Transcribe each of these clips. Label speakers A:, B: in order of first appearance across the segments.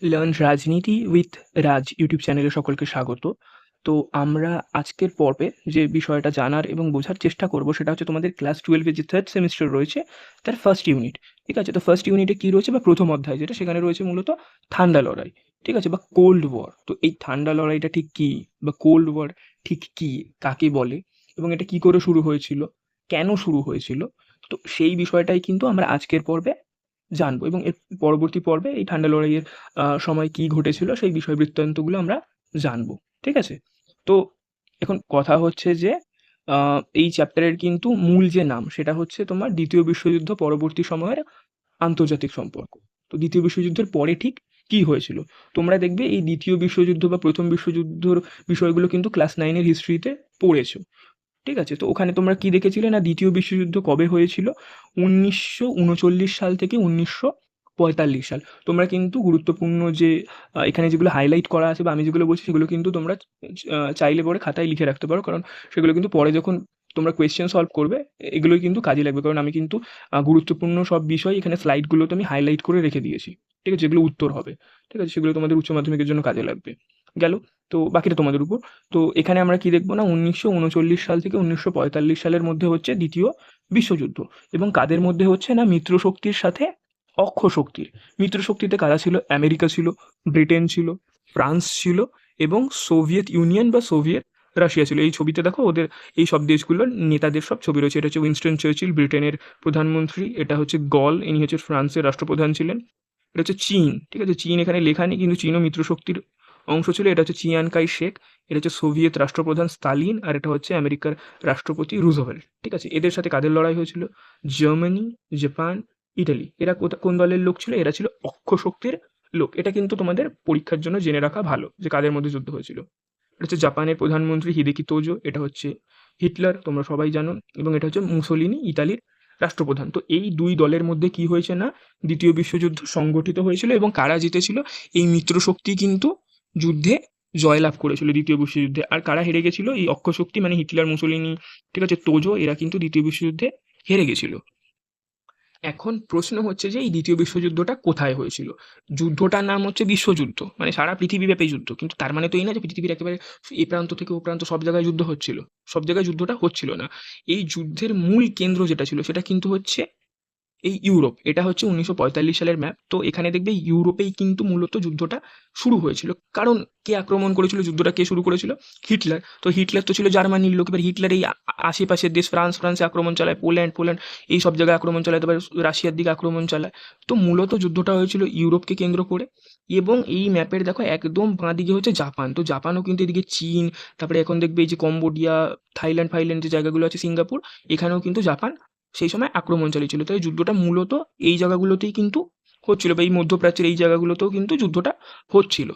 A: Learn রাজনীতি with Raj YouTube চ্যানেলে সকলকে স্বাগত। তো আমরা আজকের পর্বে যে বিষয়টা জানার এবং বোঝার চেষ্টা করব সেটা হচ্ছে তোমাদের ক্লাস 12 যে থার্ড সেমিস্টার রয়েছে তার ফার্স্ট ইউনিট। ঠিক আছে? তো ফার্স্ট ইউনিটে কী রয়েছে বা প্রথম অধ্যায় যেটা সেখানে রয়েছে মূলত ঠান্ডা লড়াই। ঠিক আছে? বা কোল্ড ওয়ার। তো এই ঠান্ডা লড়াইটা ঠিক কী বা কোল্ড ওয়ার ঠিক কী, কাকে বলে এবং এটা কী করে শুরু হয়েছিল, কেন শুরু হয়েছিল, তো সেই বিষয়টাই কিন্তু আমরা আজকের পর্বে জানবো এবং এর পরবর্তী পর্বে এই ঠান্ডা লড়াইয়ের সময় কী ঘটেছিল সেই বিষয় বৃত্তান্তগুলো আমরা জানবো। ঠিক আছে? তো এখন কথা হচ্ছে যে এই চ্যাপ্টারের কিন্তু মূল যে নাম সেটা হচ্ছে তোমার দ্বিতীয় বিশ্বযুদ্ধ পরবর্তী সময়ের আন্তর্জাতিক সম্পর্ক। তো দ্বিতীয় বিশ্বযুদ্ধের পরে ঠিক কী হয়েছিল? তোমরা দেখবে এই দ্বিতীয় বিশ্বযুদ্ধ বা প্রথম বিশ্বযুদ্ধর বিষয়গুলো কিন্তু ক্লাস 9 এর হিস্ট্রিতে পড়েছো। ঠিক আছে? তো ওখানে তোমরা কি দেখেছিলে না দ্বিতীয় বিশ্বযুদ্ধ কবে হয়েছিল? 1939 সাল থেকে 1945 সাল। তোমরা কিন্তু গুরুত্বপূর্ণ যে এখানে যেগুলো হাইলাইট করা আছে বা আমি যেগুলো বলছি সেগুলো কিন্তু তোমরা চাইলে পরে খাতায় লিখে রাখতে পারো। কারণ সেগুলো কিন্তু পরে যখন তোমরা কোয়েশ্চেন সলভ করবে এগুলোই কিন্তু কাজে লাগবে। কারণ আমি কিন্তু গুরুত্বপূর্ণ সব বিষয় এখানে স্লাইডগুলোতে আমি হাইলাইট করে রেখে দিয়েছি। ঠিক আছে? যেগুলো উত্তর হবে। ঠিক আছে? সেগুলো তোমাদের উচ্চ মাধ্যমিকের জন্য কাজে লাগবে। গেল? তো বাকিটা তোমাদের উপর। তো এখানে আমরা কি দেখব না 1939 সাল থেকে 1945 সালের মধ্যে হচ্ছে দ্বিতীয় বিশ্বযুদ্ধ এবং কাদের মধ্যে হচ্ছে না মিত্রশক্তির সাথে অক্ষ শক্তির। মিত্রশক্তিতে কারা ছিল? আমেরিকা ছিল, ব্রিটেন ছিল, ফ্রান্স ছিল এবং সোভিয়েত ইউনিয়ন বা সোভিয়েত রাশিয়া ছিল। এই ছবিতে দেখো ওদের এই সব দেশগুলোর নেতাদের সব ছবি রয়েছে। এটা হচ্ছে উইনস্টন চার্চিল ব্রিটেনের প্রধানমন্ত্রী, এটা হচ্ছে গল ইনি হচ্ছে ফ্রান্সের রাষ্ট্রপ্রধান ছিলেন, এটা হচ্ছে চীন। ঠিক আছে? চীন এখানে লেখা নেই কিন্তু চীনও মিত্রশক্তির অংশ ছিল। এটা হচ্ছে চিয়ান কাই শেক, এটা হচ্ছে সোভিয়েত রাষ্ট্রপ্রধান স্তালিন আর এটা হচ্ছে আমেরিকার রাষ্ট্রপতি রুজভেল্ট। ঠিক আছে? এদের সাথে কাদের লড়াই হয়েছিল? Germany, Japan, Italy. এরা কোন দলের লোক ছিল? এরা ছিল অক্ষ শক্তির লোক। এটা কিন্তু তোমাদের পরীক্ষার জন্য জেনে রাখা ভালো যে কাদের মধ্যে যুদ্ধ হয়েছিল। এটা হচ্ছে জাপানের প্রধানমন্ত্রী হিদেকি তোজো, এটা হচ্ছে হিটলার তোমরা সবাই জানো এবং এটা হচ্ছে মুসোলিনি ইতালির রাষ্ট্রপ্রধান। তো এই দুই দলের মধ্যে কি হয়েছে না দ্বিতীয় বিশ্বযুদ্ধ সংগঠিত হয়েছিল এবং কারা জিতেছিল? এই মিত্রশক্তি কিন্তু যুদ্ধে জয়লাভ করেছিল দ্বিতীয় বিশ্বযুদ্ধে। আর কারা হেরে গেছিল? এই অক্ষশক্তি মানে হিটলার, মুসোলিনি, ঠিক আছে, তোজো এরা কিন্তু দ্বিতীয় বিশ্বযুদ্ধে হেরে গেছিল। এখন প্রশ্ন হচ্ছে যে এই দ্বিতীয় বিশ্বযুদ্ধটা কোথায় হয়েছিল? যুদ্ধটার নাম হচ্ছে বিশ্বযুদ্ধ মানে সারা পৃথিবীব্যাপী যুদ্ধ, কিন্তু তার মানে তো এই না যে পৃথিবীর একেবারে এ প্রান্ত থেকে ও প্রান্ত সব জায়গায় যুদ্ধ হচ্ছিল। সব জায়গায় যুদ্ধটা হচ্ছিল না। এই যুদ্ধের মূল কেন্দ্র যেটা ছিল সেটা কিন্তু হচ্ছে এই ইউরোপ। এটা হচ্ছে 1945 সালের ম্যাপ। তো এখানে দেখবে ইউরোপেই কিন্তু মূলত যুদ্ধটা শুরু হয়েছিল। কারণ কে আক্রমণ করেছিল? যুদ্ধটা কে শুরু করেছিল? হিটলার। তো হিটলার তো ছিল জার্মানির লোক। এবার হিটলার এই আশেপাশের দেশ ফ্রান্সে আক্রমণ চালায়, পোল্যান্ড এই সব জায়গায় আক্রমণ চালায়, তারপরে রাশিয়ার দিকে আক্রমণ চালায়। তো মূলত যুদ্ধটা হয়েছিল ইউরোপকে কেন্দ্র করে এবং এই ম্যাপের দেখো একদম বাঁ দিকে হচ্ছে জাপান। তো জাপানও কিন্তু এদিকে চীন, তারপরে এখন দেখবে এই যে কম্বোডিয়া, থাইল্যান্ড যে জায়গাগুলো আছে, সিঙ্গাপুর, এখানেও কিন্তু জাপান সেই সময় আক্রমণ চালিয়েছিল। তাই যুদ্ধটা মূলত এই জায়গাগুলোতেই কিন্তু হচ্ছিল বা এই মধ্যপ্রাচ্যের এই জায়গাগুলোতেও কিন্তু যুদ্ধটা হচ্ছিল।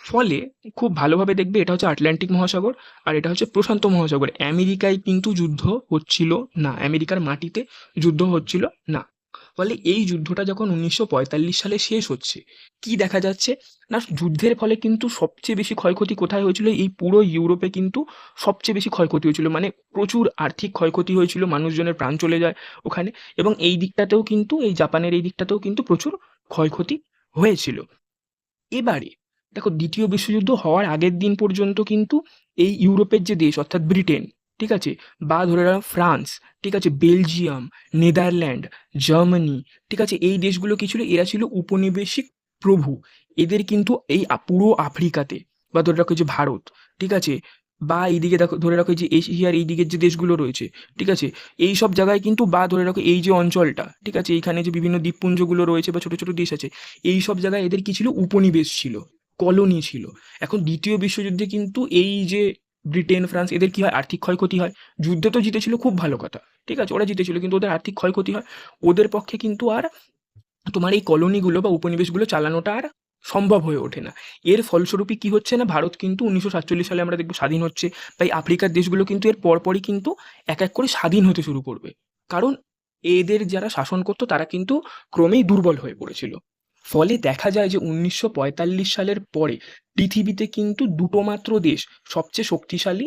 A: ফলে খুব ভালোভাবে দেখবে এটা হচ্ছে আটলান্টিক মহাসাগর আর এটা হচ্ছে প্রশান্ত মহাসাগর। আমেরিকায় কিন্তু যুদ্ধ হচ্ছিল না, আমেরিকার মাটিতে যুদ্ধ হচ্ছিল না। ফলে এই যুদ্ধটা যখন 1945 সালে শেষ হচ্ছে, কি দেখা যাচ্ছে না যুদ্ধের ফলে কিন্তু সবচেয়ে বেশি ক্ষয়ক্ষতি কোথায় হয়েছিল? এই পুরো ইউরোপে কিন্তু সবচেয়ে বেশি ক্ষয়ক্ষতি হয়েছিল, মানে প্রচুর আর্থিক ক্ষয়ক্ষতি হয়েছিল, মানুষজনের প্রাণ চলে যায় ওখানে এবং এই দিকটাতেও কিন্তু এই জাপানের এই দিকটাতেও কিন্তু প্রচুর ক্ষয়ক্ষতি হয়েছিল। এবারে দেখো দ্বিতীয় বিশ্বযুদ্ধ হওয়ার আগের দিন পর্যন্ত কিন্তু এই ইউরোপের যে দেশ অর্থাৎ ব্রিটেন, ঠিক আছে, বা ধরে নাও ফ্রান্স, ঠিক আছে, বেলজিয়াম, নেদারল্যান্ড, জার্মানি, ঠিক আছে, এই দেশগুলো কি ছিল? এরা ছিল উপনিবেশিক প্রভু। এদের কিন্তু এই পুরো আফ্রিকাতে বা ধরে রাখো যে ভারত, ঠিক আছে, বা এইদিকে দেখো ধরে রাখো যে এশিয়ার এই দিকের যে দেশগুলো রয়েছে, ঠিক আছে, এই সব জায়গায় কিন্তু বা ধরে রাখো এই যে অঞ্চলটা, ঠিক আছে, এইখানে যে বিভিন্ন দ্বীপপুঞ্জগুলো রয়েছে বা ছোট ছোট দেশ আছে, এই সব জায়গায় এদের কি ছিল? উপনিবেশ ছিল, কলোনি ছিল। এখন দ্বিতীয় বিশ্বযুদ্ধে কিন্তু এই যে ব্রিটেন, ফ্রান্স এদের কি হয়? আর্থিক ক্ষয়ক্ষতি হয়। যুদ্ধে তো জিতেছিল খুব ভালো কথা, ঠিক আছে, ওরা জিতেছিল কিন্তু ওদের আর্থিক ক্ষয়ক্ষতি হয়। ওদের পক্ষে কিন্তু আর তোমার এই কলোনিগুলো বা উপনিবেশগুলো চালানোটা আর সম্ভব হয়ে ওঠে না। এর ফলস্বরূপই কি হচ্ছে না ভারত কিন্তু 1947 সালে আমরা দেখব স্বাধীন হচ্ছে। তাই আফ্রিকার দেশগুলো কিন্তু এর পরপরই কিন্তু এক এক করে স্বাধীন হতে শুরু করবে। কারণ এদের যারা শাসন করতো তারা কিন্তু ক্রমেই দুর্বল হয়ে পড়েছিল। ফলে দেখা যায় যে 1945 সালের পরে পৃথিবীতে কিন্তু দুটো মাত্র দেশ সবচেয়ে শক্তিশালী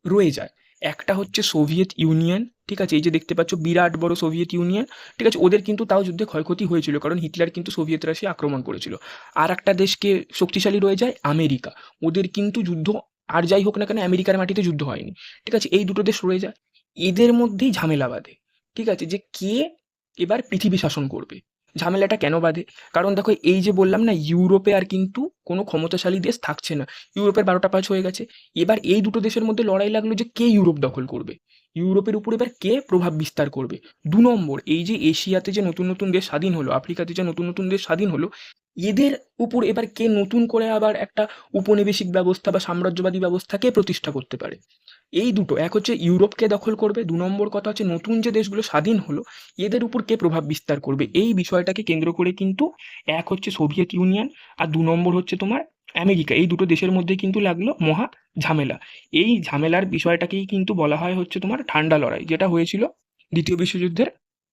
A: রয়ে যায়। একটা হচ্ছে সোভিয়েত ইউনিয়ন, ঠিক আছে? এই যে দেখতে পাচ্ছ বিরাট বড় সোভিয়েত ইউনিয়ন, ঠিক আছে? ওদের কিন্তু তাও যুদ্ধে ক্ষয়ক্ষতি হয়েছিল, কারণ হিটলার কিন্তু সোভিয়েত রাশিয়া আক্রমণ করেছিল। আর একটা দেশকে শক্তিশালী রয়ে যায় আমেরিকা, ওদের কিন্তু যুদ্ধ আর যাই হোক না কেন আমেরিকার মাটিতে যুদ্ধ হয়নি, ঠিক আছে? এই দুটো দেশ রয়ে যায়, এদের মধ্যেই ঝামেলা বাঁধে, ঠিক আছে? যে কে এবার পৃথিবী শাসন করবে। ঝামেলাটা কেন বাঁধে? কারণ দেখো এই যে বললাম না, ইউরোপে আর কিন্তু কোনো ক্ষমতাশালী দেশ থাকছে না, ইউরোপের ১২টা পাঁচ হয়ে গেছে। এবার এই দুটো দেশের মধ্যে লড়াই লাগলো যে কে ইউরোপ দখল করবে, ইউরোপের উপর এবার কে প্রভাব বিস্তার করবে। ২ নম্বর, এই যে এশিয়াতে যে নতুন নতুন দেশ স্বাধীন হলো, আফ্রিকাতে যে নতুন নতুন দেশ স্বাধীন হলো, এদের উপর এবার কে নতুন করে আবার একটা উপনিবেশিক ব্যবস্থা বা সাম্রাজ্যবাদী ব্যবস্থা কে প্রতিষ্ঠা করতে পারে। এই দুটো, এক হচ্ছে ইউরোপকে দখল করবে, ২ নম্বর কথা হচ্ছে নতুন যে দেশগুলো স্বাধীন হলো এদের উপর কে প্রভাব বিস্তার করবে। এই বিষয়টাকে কেন্দ্র করে কিন্তু এক হচ্ছে সোভিয়েত ইউনিয়ন আর ২ নম্বর হচ্ছে তোমার আমেরিকা, এই দুটো দেশের মধ্যে কিন্তু লাগলো মহা ঝামেলা। এই ঝামেলার বিষয়টাকেই কিন্তু বলা হয় হচ্ছে তোমার ঠান্ডা লড়াই, যেটা হয়েছিল দ্বিতীয় বিশ্বযুদ্ধের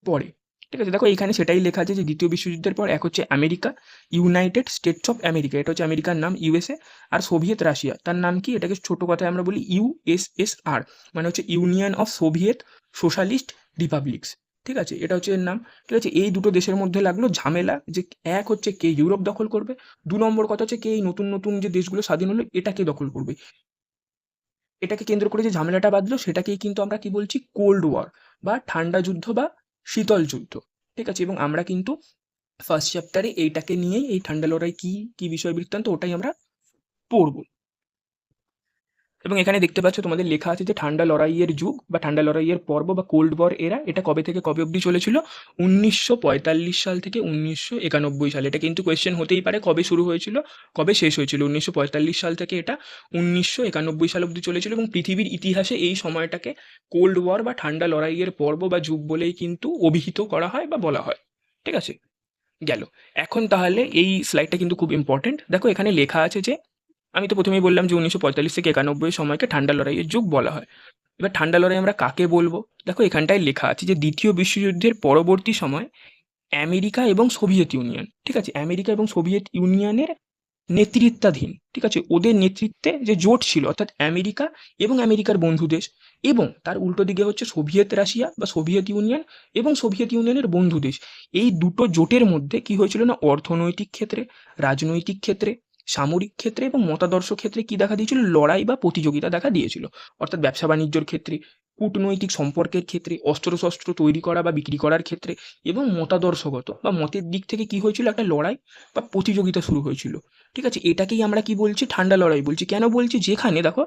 A: পরে, ঠিক আছে? দেখো এখানে সেটাই লেখা আছে যে দ্বিতীয় বিশ্বযুদ্ধের পর এক হচ্ছে America, United states of America, এটা হচ্ছে আমেরিকার নাম ইউএসএ, আর সোভিয়েত রাশিয়া তার নাম কি, এটাকে ছোট কথায় আমরা বলি ইউএসএসআর, মানে হচ্ছে ইউনিয়ন অফ সোভিয়েত সোশ্যালিস্ট রিপাবলিকস, ঠিক আছে? এটা হচ্ছে এর নাম, ঠিক আছে? এই দুটো দেশের মধ্যে লাগলো ঝামেলা যে এক হচ্ছে কে ইউরোপ দখল করবে, ২ নম্বর কথা হচ্ছে কে এই নতুন নতুন যে দেশগুলো স্বাধীন হলো এটাকে দখল করবে। এটাকে কেন্দ্র করে যে ঝামেলাটা বাঁধলো সেটাকেই কিন্তু আমরা কি বলছি, কোল্ড ওয়ার বা ঠান্ডা যুদ্ধ বা শীতল যুদ্ধ, ঠিক আছে? এবং আমরা কিন্তু ফার্স্ট চ্যাপ্টারে এইটাকে নিয়েই, এই ঠান্ডা লড়াই কি কি বিষয় বৃত্তান্ত ওটাই আমরা পড়বো। এবং এখানে দেখতে পাচ্ছ তোমাদের লেখা আছে যে ঠান্ডা লড়াইয়ের যুগ বা ঠান্ডা লড়াইয়ের পর্ব বা কোল্ড ওয়ার এরা, এটা কবে থেকে কবে অবধি চলেছিল, ১৯৪৫ সাল থেকে ১৯৯১ সাল। এটা কিন্তু কোয়েশ্চেন হতেই পারে কবে শুরু হয়েছিল কবে শেষ হয়েছিল। ১৯৪৫ সাল থেকে এটা ১৯৯১ সাল অবধি চলেছিল, এবং পৃথিবীর ইতিহাসে এই সময়টাকে কোল্ড ওয়ার বা ঠান্ডা লড়াইয়ের পর্ব বা যুগ বলেই কিন্তু অভিহিত করা হয় বা বলা হয়, ঠিক আছে? গেল। এখন তাহলে এই স্লাইডটা কিন্তু খুব ইম্পর্টেন্ট। দেখো এখানে লেখা আছে যে, আমি তো প্রথমেই বললাম যে ১৯৪৫ থেকে ৯১ সময়কে ঠান্ডা লড়াইয়ের যুগ বলা হয়। এবার ঠান্ডা লড়াই আমরা কাকে বলবো? দেখো এখানটায় লেখা আছে যে দ্বিতীয় বিশ্বযুদ্ধের পরবর্তী সময় আমেরিকা এবং সোভিয়েত ইউনিয়ন, ঠিক আছে? আমেরিকা এবং সোভিয়েত ইউনিয়নের নেতৃত্বাধীন, ঠিক আছে? ওদের নেতৃত্বে যে জোট ছিল, অর্থাৎ আমেরিকা এবং আমেরিকার বন্ধু দেশ, এবং তার উল্টো দিকে হচ্ছে সোভিয়েত রাশিয়া বা সোভিয়েত ইউনিয়ন এবং সোভিয়েত ইউনিয়নের বন্ধু দেশ। এই দুটো জোটের মধ্যে কি হয়েছিল না, অর্থনৈতিক ক্ষেত্রে, রাজনৈতিক ক্ষেত্রে, সামরিক ক্ষেত্রে এবং মতাদর্শ ক্ষেত্রে কি দেখা দিয়েছিল, লড়াই বা প্রতিযোগিতা দেখা দিয়েছিল। অর্থাৎ ব্যবসা বাণিজ্যর ক্ষেত্রে, কূটনৈতিক সম্পর্কের ক্ষেত্রে, অস্ত্রশস্ত্র তৈরি করা বা বিক্রি করার ক্ষেত্রে, এবং মতাদর্শগত বা মতের দিক থেকে কি হয়েছিল, একটা লড়াই বা প্রতিযোগিতা শুরু হয়েছিল, ঠিক আছে? এটাকেই আমরা কি বলছি, ঠান্ডা লড়াই বলছি। কেন বলছি, যেখানে দেখো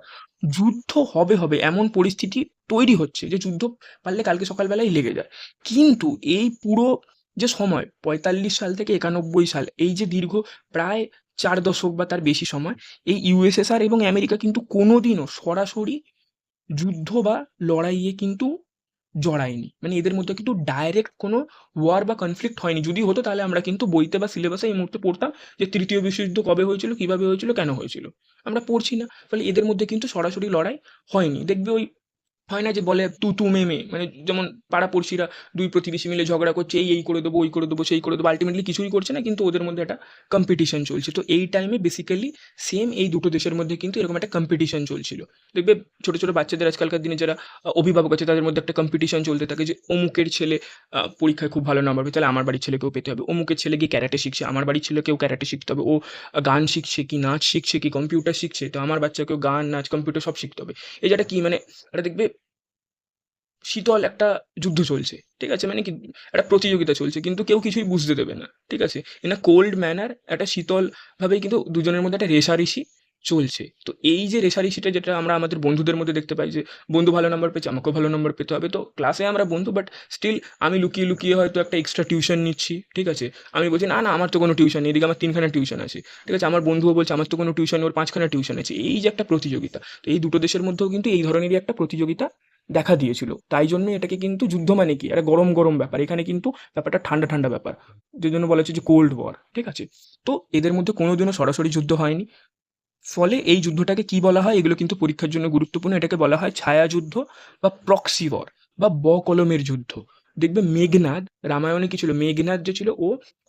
A: যুদ্ধ হবে হবে এমন পরিস্থিতি তৈরি হচ্ছে যে যুদ্ধ পারলে কালকে সকালবেলায় লেগে যায়, কিন্তু এই পুরো যে সময় ৪৫ সাল থেকে ৯১ সাল, এই যে দীর্ঘ প্রায় ৪ দশক বা তার বেশি সময়, এই ইউএসএসআর এবং আমেরিকা কিন্তু কোনোদিনও সরাসরি যুদ্ধ বা লড়াইয়ে কিন্তু জড়ায়নি। মানে এদের মধ্যে কিন্তু ডাইরেক্ট কোনো ওয়ার বা কনফ্লিক্ট হয়নি। যদি হতো তাহলে আমরা কিন্তু বইতে বা সিলেবাসে এই মুহূর্তে পড়তাম যে তৃতীয় বিশ্বযুদ্ধ কবে হয়েছিল, কিভাবে হয়েছিল, কেন হয়েছিল। আমরা পড়ছি না। ফলে এদের মধ্যে কিন্তু সরাসরি লড়াই হয়নি। দেখবে ওই হয় না যে বলে তু তু মে মে, মানে যেমন পাড়া-পড়শিরা ২ প্রতিবেশী মিলে ঝগড়া করছে, এই করে দেবো, ওই করে দেবো, সেই করে দেবো। আল্টিমেটলি কিছুই করছে না, কিন্তু ওদের মধ্যে একটা কম্পিটিশন চলছে। তো এই টাইমে বেসিক্যালি সেম এই দুটো দেশের মধ্যে কিন্তু এরকম একটা কম্পিটিশন চলছিল। দেখবে ছোট, ছোট বাচ্চাদের আজকালকার দিনে যারা অভিভাবক আছে তাদের মধ্যে একটা কম্পিটিশন চলতে থাকে যে অমুকের ছেলে পরীক্ষায় খুব ভালো নাম্বার পেয়েছে, তাহলে আমার বাড়ির ছেলেকেও পেতে হবে। অমুকের ছেলে গিয়ে ক্যারাটে শিখছে, আমার বাড়ির ছেলেকেও ক্যারাটে শিখতে হবে। ও গান শিখছে কি নাচ শিখছে কি কম্পিউটার শিখছে, তো আমার বাচ্চাকেও গান, নাচ, কম্পিউটার সব শিখতে হবে। এই যে একটা কি মানে একটা দেখবে শীতল একটা যুদ্ধ চলছে, ঠিক আছে? মানে কি একটা প্রতিযোগিতা চলছে, কিন্তু কেউ কিছুই বুঝতে দেবে না, ঠিক আছে? ইন আ কোল্ড ম্যানার একটা শীতলভাবেই কিন্তু দুজনের মধ্যে একটা রেষারেষি চলছে। তো এই যে রেষারেষিটা যেটা আমরা আমাদের বন্ধুদের মধ্যে দেখতে পাই যে বন্ধু ভালো নাম্বার পেয়েছে, আমাকেও ভালো নাম্বার পেতে হবে। তো ক্লাসে আমরা বন্ধু, বাট স্টিল আমি লুকিয়ে লুকিয়ে হয়তো একটা এক্সট্রা টিউশন নিচ্ছি, ঠিক আছে? আমি বলছি না না আমার তো কোনো টিউশন নেই, এদিকে আমার ৩ খানা টিউশন আছে, ঠিক আছে? আমার বন্ধুও বলছে আমার তো কোনো টিউশন নেই, ওর ৫ খানা টিউশন আছে। এই যে একটা প্রতিযোগিতা, তো এই দুটো দেশের মধ্যেও কিন্তু এই ধরনেরই একটা প্রতিযোগিতা দেখা দিয়েছিল। তাই জন্য এটাকে কিন্তু যুদ্ধ মানে কি একটা গরম গরম ব্যাপার, এখানে কিন্তু ব্যাপারটা ঠান্ডা ঠান্ডা ব্যাপার, যে জন্য বলা হচ্ছে যে কোল্ড ওয়ার, ঠিক আছে? তো এদের মধ্যে কোনোদিনও সরাসরি যুদ্ধ হয়নি। ফলে এই যুদ্ধটাকে কি বলা হয়, এগুলো কিন্তু পরীক্ষার জন্য গুরুত্বপূর্ণ। এটাকে বলা হয় ছায়া যুদ্ধ বা প্রক্সি ওয়ার বা কলমের যুদ্ধ। দেখবে মেঘনাদ, রামায়ণে কি ছিল, মেঘনাদ যে ছিল ও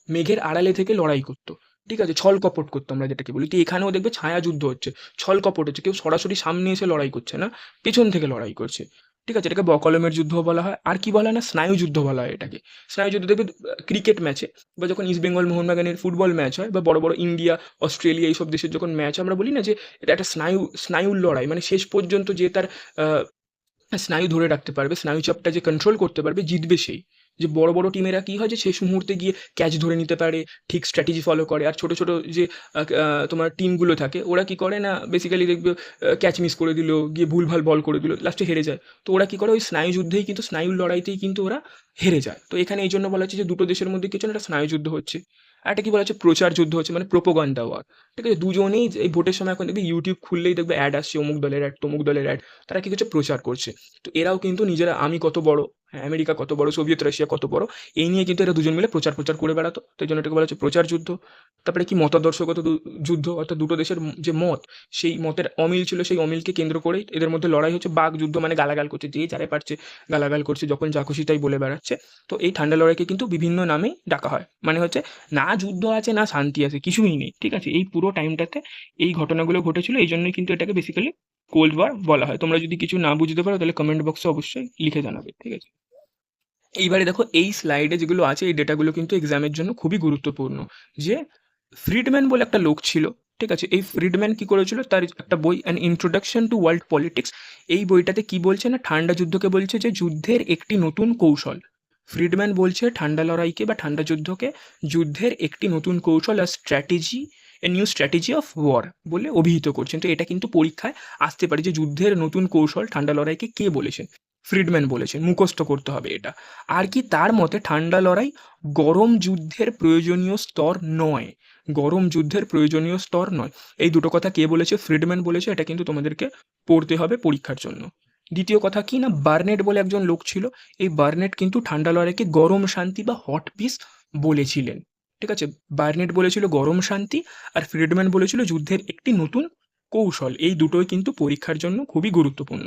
A: মেঘের আড়ালে থেকে লড়াই করতো, ঠিক আছে? ছল কপট করতো আমরা যেটাকে বলি। তো এখানেও দেখবে ছায়া যুদ্ধ হচ্ছে, ছল কপট হচ্ছে। কেউ সরাসরি সামনে এসে লড়াই করছে না, পেছন থেকে লড়াই করছে। ঠিক আছে? এটাকে বকলমের যুদ্ধও বলা হয়। আর কি বলা হয় না, স্নায়ু যুদ্ধ বলা হয় এটাকে। স্নায়ু যুদ্ধ দেখবে ক্রিকেট ম্যাচে বা যখন ইস্ট বেঙ্গল মোহনবাগানের ফুটবল ম্যাচ হয় বা বড়, বড় ইন্ডিয়া, অস্ট্রেলিয়া এইসব দেশের যখন ম্যাচ হয় আমরা বলি না যে এটা একটা স্নায়ুর লড়াই। মানে শেষ পর্যন্ত যে তার আ স্নায়ু ধরে রাখতে পারবে, স্নায়ুচাপটা যে কন্ট্রোল করতে পারবে জিতবে সেই। যে বড়, বড় টিমেরা কি হয় যে শেষ মুহূর্তে গিয়ে ক্যাচ ধরে নিতে পারে, ঠিক স্ট্র্যাটেজি ফলো করে। আর ছোট, ছোট যে তোমার টিমগুলো থাকে ওরা কি করে না বেসিক্যালি দেখবে ক্যাচ মিস করে দিল, গিয়ে ভুলভাল বল করে দিল, লাস্টে হেরে যায়। তো ওরা কি করে ওই স্নায়ু যুদ্ধেই কিন্তু স্নায়ুর লড়াইতেই কিন্তু ওরা হেরে যায়। তো এখানে এই জন্য বলা হচ্ছে যে দুটো দেশের মধ্যে কিছু না একটা স্নায়ু যুদ্ধ হচ্ছে। আরেকটা কি বলা হচ্ছে প্রচার যুদ্ধ হচ্ছে মানে প্রোপাগান্ডা ওয়ার। ঠিক আছে? দুজনেই এই ভোটের সময় এখন দেখবি ইউটিউব খুললেই দেখবে অ্যাড আসছে অমুক দলের অ্যাড, তমুক দলের অ্যাড। তারা কি করছে প্রচার করছে। তো এরাও কিন্তু নিজেরা আমি কত বড়, হ্যাঁ, আমেরিকা কত বড়, সোভিয়েত রাশিয়া কত বড়, এই নিয়ে কিন্তু এরা দুজন মিলে প্রচার করে বেড়াতো। তো এই জন্য এটাকে বলা হচ্ছে প্রচার যুদ্ধ। তারপরে কি মতাদর্শগত যুদ্ধ, অর্থাৎ দুটো দেশের যে মত, সেই মতের অমিল ছিল, সেই অমিলকে কেন্দ্র করেই এদের মধ্যে লড়াই হচ্ছে। বাক যুদ্ধ মানে গালাগাল করছে, যে যারে পারছে গালাগাল করছে, যখন যা খুশি তাই বলে বেড়াচ্ছে। তো এই ঠান্ডা লড়াইকে কিন্তু বিভিন্ন নামেই ডাকা হয়। মানে হচ্ছে না যুদ্ধ আছে না শান্তি আছে, কিছুই নেই। ঠিক আছে? এই পুরো টাইমটাতে এই ঘটনাগুলো ঘটেছিল, এই জন্যই কিন্তু এটাকে বেসিক্যালি কোল্ড ওয়ার বলা হয়। তোমরা যদি কিছু না বুঝতে পারো তাহলে কমেন্ট বক্সে অবশ্যই লিখে জানাবে। ঠিক আছে? এইবারে দেখো এই স্লাইডে যেগুলো আছে এই ডেটাগুলো কিন্তু এক্সামের জন্য খুবই গুরুত্বপূর্ণ। যে ফ্রিডম্যান বলে একটা লোক ছিল, ঠিক আছে? এই ফ্রিডম্যান কি করেছিল, তার একটা বই an introduction to world politics, এই বইটাতে কি বলছে না ঠান্ডা যুদ্ধকে বলছে যে যুদ্ধের একটি নতুন কৌশল। ফ্রিডম্যান বলছে ঠান্ডা লড়াইকে বা ঠান্ডা যুদ্ধকে যুদ্ধের একটি নতুন কৌশল আর strategy, a new strategy of war বলে অভিহিত করছেন। তো এটা কিন্তু পরীক্ষায় আসতে পারে যে যুদ্ধের নতুন কৌশল ঠান্ডা লড়াইকে কে বলেছেন। ফ্রিডম্যান বলেছেন, মুখস্থ করতে হবে এটা। আর কি তার মতে ঠান্ডা লড়াই গরম যুদ্ধের প্রয়োজনীয় স্তর নয়, গরম যুদ্ধের প্রয়োজনীয় স্তর নয়। এই দুটো কথা কে বলেছে, ফ্রিডম্যান বলেছে। এটা কিন্তু তোমাদেরকে পড়তে হবে পরীক্ষার জন্য। দ্বিতীয় কথা কি না, বার্নেট বলে একজন লোক ছিল। এই বার্নেট কিন্তু ঠান্ডা লড়াইকে গরম শান্তি বা হট পিস বলেছিলেন। ঠিক আছে? বার্নেট বলেছিল গরম শান্তি, আর ফ্রিডম্যান বলেছিল যুদ্ধের একটি নতুন কৌশল। এই দুটোই কিন্তু পরীক্ষার জন্য খুবই গুরুত্বপূর্ণ।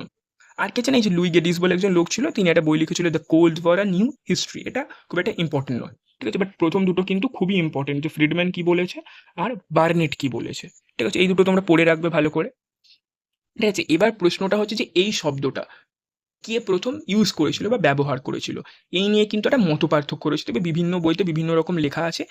A: আর কে জানে, এই যে লুই গেটিস বলে একজন লোক ছিল, তিনি একটা বই লিখেছিল the cold war a new history. এটা খুব একটা ইম্পর্টেন্ট নয়। ঠিক আছে? বাট প্রথম দুটো কিন্তু খুবই ইম্পর্টেন্ট, যে ফ্রিডম্যান কি বলেছে আর বার্নেট কি বলেছে। ঠিক আছে? এই দুটো তোমরা পড়ে রাখবে ভালো করে। ঠিক আছে? এবার প্রশ্নটা হচ্ছে যে এই শব্দটা কে প্রথম ইউজ করেছিল বা ব্যবহার করেছিল, এই নিয়ে কিন্তু একটা মত পার্থক্য রয়েছে। তবে বিভিন্ন বইতে বিভিন্ন রকম লেখা আছে।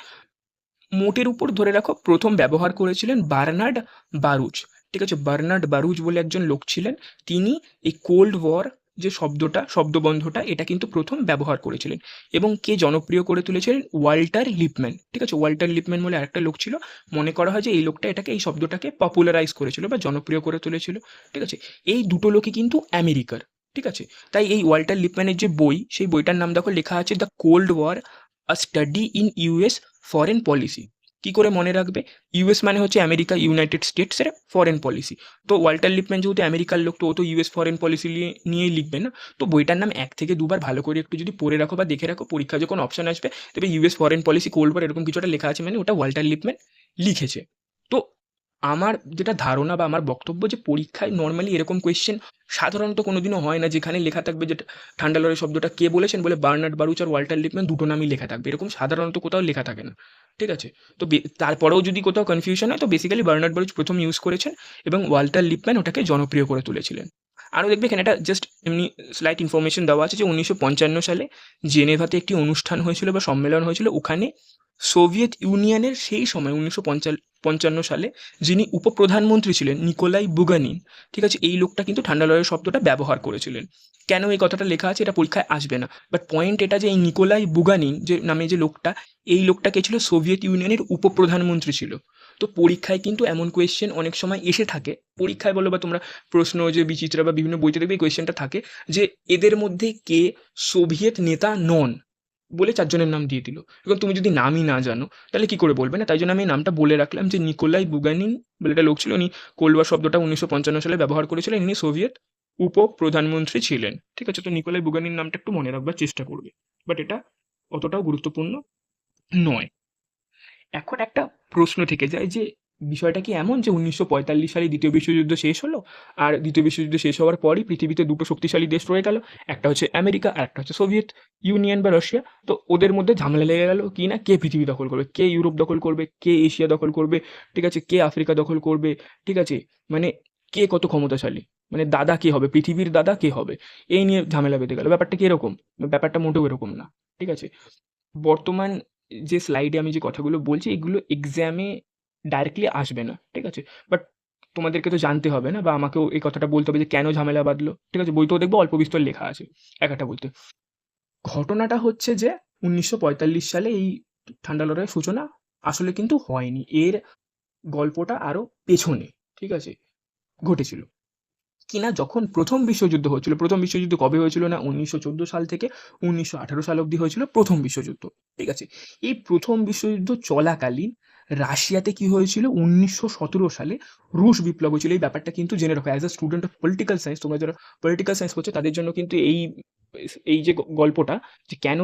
A: মোটের উপর ধরে রাখো প্রথম ব্যবহার করেছিলেন বার্নার্ড বারুচ। ঠিক আছে? বার্নার্ড বারুচ বলে একজন লোক ছিলেন। তিনি এই কোল্ড ওয়ার যে শব্দটা, শব্দবন্ধটা, এটা কিন্তু প্রথম ব্যবহার করেছিলেন। এবং কে জনপ্রিয় করে তুলেছিলেন, ওয়াল্টার লিপম্যান। ঠিক আছে? ওয়াল্টার লিপম্যান বলে আরেকটা লোক ছিল। মনে করা হয় যে এই লোকটা এই শব্দটাকে পপুলারাইজ করেছিল বা জনপ্রিয় করে তুলেছিল। ঠিক আছে? এই দুটো লোকই কিন্তু আমেরিকার। ঠিক আছে? তাই এই ওয়াল্টার লিপম্যানের যে বই, সেই বইটার নাম দেখো লেখা আছে the cold war, a study in US foreign policy. কি করে মনে রাখবে, ইউএস মানে হচ্ছে আমেরিকা, ইউনাইটেড স্টেটসের ফরেন পলিসি। তো ওয়াল্টার লিপম্যান যেহেতু আমেরিকার লোক, তো ও তো ইউএস ফরেন পলিসি নিয়েই লিখবে না। তো বইটার নাম 1 থেকে 2 বার ভালো করে একটু যদি পড়ে রাখো বা দেখে রাখো, পরীক্ষায় যখন অপশন আসবে তবে US foreign policy cold war এরকম কিছু একটা লেখা আছে, মানে ওটা ওয়াল্টার লিপম্যান লিখেছে। তো আমার যেটা ধারণা বা আমার বক্তব্য, যে পরীক্ষায় নর্মালি এরকম কোয়েশ্চেন সাধারণত কোনোদিনও হয় না যেখানে লেখা থাকবে যে ঠান্ডা লড়াই শব্দটা কে বলেছেন বলে বার্নার্ড বারুচ আর ওয়াল্টার লিপম্যান দুটো নামই লেখা থাকবে, এরকম সাধারণত কোথাও লেখা থাকে না। ঠিক আছে? তো তারপরেও যদি কোথাও কনফিউশন হয়, তো বেসিক্যালি বার্নার্ড বারুচ প্রথম ইউজ করেছেন এবং ওয়াল্টার লিপম্যান ওটাকে জনপ্রিয় করে তুলেছিলেন। আরও দেখবে এখানে একটা জাস্ট এমনি স্লাইট ইনফরমেশন দেওয়া আছে যে 1955 সালে জেনেভাতে একটি অনুষ্ঠান হয়েছিল বা সম্মেলন হয়েছিল। ওখানে সোভিয়েত ইউনিয়নের সেই সময় 1955 সালে যিনি উপপ্রধানমন্ত্রী ছিলেন, নিকোলাই বুগানিন, ঠিক আছে, এই লোকটা কিন্তু ঠান্ডা লড়াই শব্দটা ব্যবহার করেছিলেন। কেন এই কথাটা লেখা আছে এটা পরীক্ষায় আসবে না, বাট পয়েন্ট এটা যে এই নিকোলাই বুগানিন যে নামে যে লোকটা, এই লোকটা কে ছিল, সোভিয়েত ইউনিয়নের উপপ্রধানমন্ত্রী ছিল। তো পরীক্ষায় কিন্তু এমন কোয়েশ্চেন অনেক সময় এসে থাকে, পরীক্ষায় বলো বা তোমরা প্রশ্ন যে বিচিত্রা বা বিভিন্ন বইতে দেখবে এই কোয়েশ্চেনটা থাকে, যে এদের মধ্যে কে সোভিয়েত নেতা নন বলে 4 জনের নাম দিয়ে দিল। এবং তুমি যদি নামই না জানো তাহলে কি করে বলবে না? তাই জন্য আমি এই নামটা বলে রাখলাম যে নিকোলাই বুগানিন বলে একটা লোক ছিল। উনি কোল্ড ওয়ার শব্দটা 1955 সালে ব্যবহার করেছিলেন। ইনি সোভিয়েত উপপ্রধানমন্ত্রী ছিলেন। ঠিক আছে? তো নিকোলাই বুগানিন নামটা একটু মনে রাখবার চেষ্টা করবে। বাট এটা অতটাও গুরুত্বপূর্ণ নয়। এখন একটা প্রশ্ন থেকে যায় যে বিষয়টা কি এমন যে 1945 সালে দ্বিতীয় বিশ্বযুদ্ধ শেষ হলো, আর দ্বিতীয় বিশ্বযুদ্ধ শেষ হওয়ার পরই পৃথিবীতে দুটো শক্তিশালী দেশ রয়ে গেল, একটা হচ্ছে আমেরিকা আর একটা হচ্ছে সোভিয়েত ইউনিয়ন বা রাশিয়া। তো ওদের মধ্যে ঝামেলা লেগে গেল কি না, কে পৃথিবী দখল করবে, কে ইউরোপ দখল করবে, কে এশিয়া দখল করবে, ঠিক আছে, কে আফ্রিকা দখল করবে, ঠিক আছে, মানে কে কত ক্ষমতাশালী, মানে দাদা কে হবে, পৃথিবীর দাদা কে হবে, এই নিয়ে ঝামেলা বেঁধে গেল। ব্যাপারটা কি এরকম? ব্যাপারটা মোটেও এরকম না, ঠিক আছে। বর্তমান যে স্লাইডে আমি যে কথাগুলো বলছি এগুলো এক্সামে ডাইরেক্টলি আসবে না, ঠিক আছে, বাট তোমাদেরকে তো জানতে হবে না, বা আমাকেও এই কথাটা বলতে হবে যে কেন ঝামেলা বাঁধলো, ঠিক আছে। বইতেও দেখবো অল্প বিস্তর লেখা আছে এক একটা বইতে। ঘটনাটা হচ্ছে যে 1945 সালে এই ঠান্ডা লড়াইয়ের সূচনা আসলে কিন্তু হয়নি, এর গল্পটা আরো পেছনে, ঠিক আছে, ঘটেছিল কিনা যখন প্রথম বিশ্বযুদ্ধ হচ্ছিল। প্রথম বিশ্বযুদ্ধ কবে হয়েছিল না, 1914 সাল থেকে 1918 সাল অবধি হয়েছিল প্রথম বিশ্বযুদ্ধ, ঠিক আছে। এই প্রথম বিশ্বযুদ্ধ চলাকালীন রাশিয়াতে কি হয়েছিল, 1917 সালে রুশ বিপ্লব হয়েছিল। এই ব্যাপারটা কিন্তু জেনে রাখো as a student of political science, তোমরা যারা পলিটিক্যাল সায়েন্স করছো তাদের জন্য কিন্তু এই যে গল্পটা, যে কেন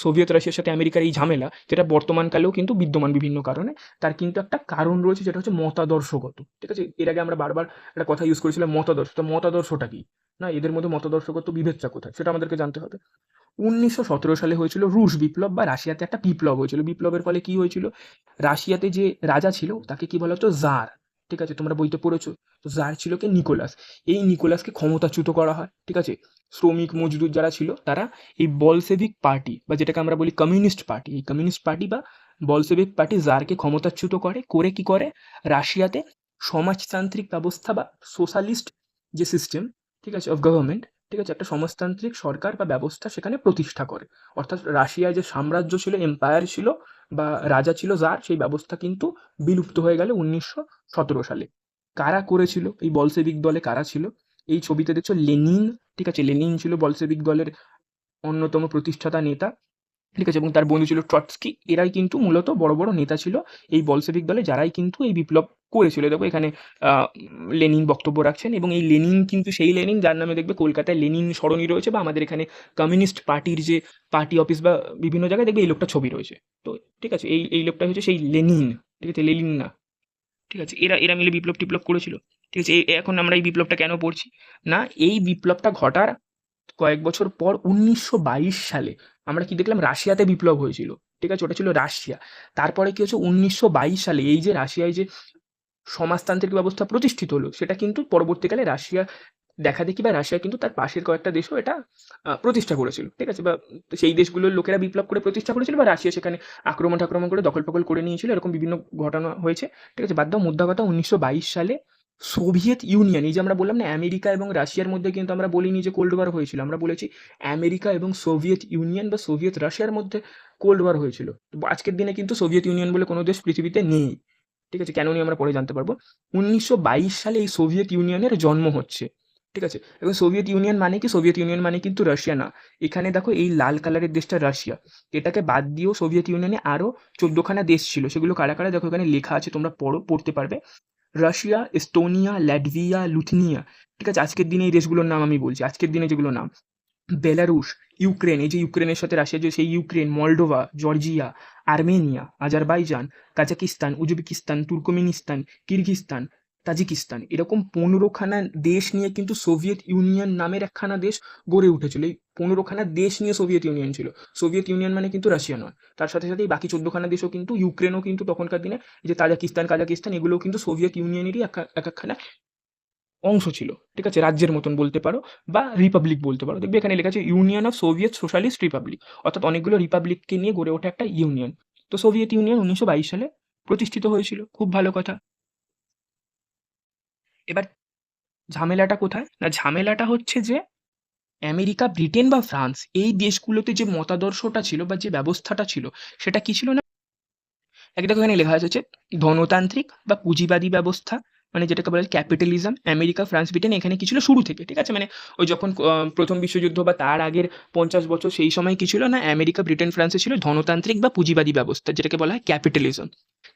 A: সোভিয়েত রাশিয়ার সাথে আমেরিকার এই ঝামেলা, যেটা বর্তমানকালেও কিন্তু বিদ্যমান বিভিন্ন কারণে, তার কিন্তু একটা কারণ রয়েছে, যেটা হচ্ছে মতাদর্শগত, ঠিক আছে। এর আগে আমরা বারবার একটা কথা ইউজ করেছিলাম মতাদর্শ। তো মতাদর্শটা কি না, এদের মধ্যে মতাদর্শগত বিভেদটা কোথায় সেটা আমাদেরকে জানতে হবে। 1917 সালে হয়েছিল রুশ বিপ্লব, বা রাশিয়াতে একটা বিপ্লব হয়েছিল। বিপ্লবের ফলে কি হয়েছিল, রাশিয়াতে যে রাজা ছিল তাকে কি বলা হতো, জার, ঠিক আছে, তোমরা বইতে পড়েছো। তো জার ছিল কে, নিকোলাস। এই নিকোলাসকে ক্ষমতাচ্যুত করা হয়, ঠিক আছে। শ্রমিক মজদুর যারা ছিল তারা এই বলসেভিক পার্টি, বা যেটাকে আমরা বলি কমিউনিস্ট পার্টি, এই কমিউনিস্ট পার্টি বা বলসেভিক পার্টি জারকে ক্ষমতাচ্যুত করে, করে কি করে, রাশিয়াতে সমাজতান্ত্রিক ব্যবস্থা বা সোশ্যালিস্ট যে সিস্টেম, ঠিক আছে, অফ গভর্নমেন্ট, ঠিক আছে, একটা সমাজতান্ত্রিক সরকার বা ব্যবস্থা সেখানে প্রতিষ্ঠা করে। অর্থাৎ রাশিয়ায় যে সাম্রাজ্য ছিল, এম্পায়ার ছিল, বা রাজা ছিল জার, সেই ব্যবস্থা কিন্তু বিলুপ্ত হয়ে গেল 1917 সালে। কারা করেছিল, এই বলসেভিক দলে কারা ছিল, এই ছবিতে দেখছো লেনিন, ঠিক আছে, লেনিন ছিল বলসেভিক দলের অন্যতম প্রতিষ্ঠাতা নেতা, ঠিক আছে, এবং তার বন্ধু ছিল ট্রটস্কি। এরাই কিন্তু মূলত বড় বড় নেতা ছিল এই বলসেভিক দলে, যারাই কিন্তু এই বিপ্লব করেছিল। দেখো এখানে লেনিন বক্তব্য রাখছেন, এবং এই লেনিন কিন্তু সেই লেনিন যার নামে দেখবে কলকাতায় লেনিন সরণি রয়েছে, বা আমাদের এখানে কমিউনিস্ট পার্টির যে পার্টি অফিস বা বিভিন্ন জায়গায় দেখবে এই লোকটা ছবি রয়েছে। তো ঠিক আছে, এই লোকটা হচ্ছে সেই লেনিন, ঠিক আছে, লেনিন না, ঠিক আছে, এরা এরা মিলে বিপ্লব টিপ্লব করেছিল, ঠিক আছে। এখন আমরা এই বিপ্লবটা কেন পড়ছি না, এই বিপ্লবটা ঘটার কয়েক বছর পর 1922 সালে আমরা কি দেখলাম, রাশিয়াতে বিপ্লব হয়েছিল, ঠিক আছে, ওটা ছিল রাশিয়া। তারপরে কি হচ্ছে, 1922 সালে এই যে রাশিয়ায় যে সমাজতান্ত্রিক ব্যবস্থা প্রতিষ্ঠিত হলো, সেটা কিন্তু পরবর্তীকালে রাশিয়া দেখা দেখি, বা রাশিয়া কিন্তু তার পাশের কয়েকটা দেশও এটা প্রতিষ্ঠা করেছিল, ঠিক আছে, বা সেই দেশগুলোর লোকেরা বিপ্লব করে প্রতিষ্ঠা করেছিল, বা রাশিয়া সেখানে আক্রমণ ঠাক্রমণ করে দখল ফকল করে নিয়েছিল, এরকম বিভিন্ন ঘটনা হয়েছে, ঠিক আছে। বাদ দাও, মুদ্রা কথা 1922 সালে সোভিয়েত ইউনিয়ন, এই যে আমরা বললাম না আমেরিকা এবং রাশিয়ার মধ্যে কিন্তু আমরা বলিনি যে কোল্ড ওয়ার হয়েছিল, আমরা বলেছি আমেরিকা এবং সোভিয়েত ইউনিয়ন বা সোভিয়েত রাশিয়ার মধ্যে কোল্ড ওয়ার হয়েছিল। তো আজকের দিনে কিন্তু সোভিয়েত ইউনিয়ন বলে কোনো দেশ পৃথিবীতে নেই, ঠিক আছে, কেন নিয়ে আমরা পরে জানতে পারবো। 1922 সালে এই সোভিয়েত ইউনিয়নের জন্ম হচ্ছে, ঠিক আছে। এবং সোভিয়েত ইউনিয়ন মানে কি, সোভিয়েত ইউনিয়ন মানে কিন্তু রাশিয়া না। এখানে দেখো এই লাল কালারের দেশটা রাশিয়া, এটাকে বাদ দিয়েও সোভিয়েত ইউনিয়নে আরও 14খানা দেশ ছিল, সেগুলো কারা কারা দেখো এখানে লেখা আছে, তোমরা পড়তে পারবে। রাশিয়া, এস্তোনিয়া, ল্যাটভিয়া, লুথনিয়া, ঠিক আছে। আজকের দিনে এই দেশগুলোর নাম আমি বলছি, আজকের দিনে যেগুলো নাম, বেলারুশ, ইউক্রেন, এই যে ইউক্রেনের সাথে রাশিয়া যে সেই Ukraine, Moldova, Georgia, Armenia, Azerbaijan, Kazakhstan, Uzbekistan, Turkmenistan, Kyrgyzstan, Tajikistan, এরকম 15খানা দেশ নিয়ে কিন্তু সোভিয়েত ইউনিয়ন নামের একখানা দেশ গড়ে উঠেছিল। এই 15খানা দেশ নিয়ে সোভিয়েত ইউনিয়ন ছিল। সোভিয়েত ইউনিয়ন মানে কিন্তু রাশিয়া নয়। তার সাথে সাথে এই বাকি 14খানা দেশও কিন্তু, ইউক্রেনও কিন্তু তখনকার দিনে, যে তাজিকিস্তান, কাজাকিস্তান, এগুলোও কিন্তু সোভিয়েত ইউনিয়নেরই একখানা অংশ ছিল, ঠিক আছে, রাজ্যের মতন বলতে পারো, বা রিপাবলিক বলতে পারো। দেখবে এখানে লেখা আছে union of Soviet socialist Republic, অর্থাৎ অনেকগুলো রিপাবলিককে নিয়ে গড়ে ওঠা একটা ইউনিয়ন। তো সোভিয়েত ইউনিয়ন 1922 সালে প্রতিষ্ঠিত হয়েছিল, খুব ভালো কথা। এবার ঝামেলাটা কোথায় না, ঝামেলাটা হচ্ছে যে আমেরিকা, ব্রিটেন বা ফ্রান্স, এই দেশগুলোতে যে মতাদর্শটা ছিল বা যে ব্যবস্থাটা ছিল, সেটা কি ছিল না, এক দেখো এখানে লেখা আছে ধনতান্ত্রিক বা পুঁজিবাদী ব্যবস্থা, মানে যেটাকে বলে ক্যাপিটালিজম। আমেরিকা, ফ্রান্স, ব্রিটেন এখানে কি ছিল শুরু থেকে, ঠিক আছে, মানে ওই যখন প্রথম বিশ্বযুদ্ধ বা তার আগের 50 বছর, সেই সময় কি ছিল না, আমেরিকা, ব্রিটেন, ফ্রান্সে ছিল ধনতান্ত্রিক বা পুঁজিবাদী ব্যবস্থা, যেটাকে বলা হয় ক্যাপিটালিজম।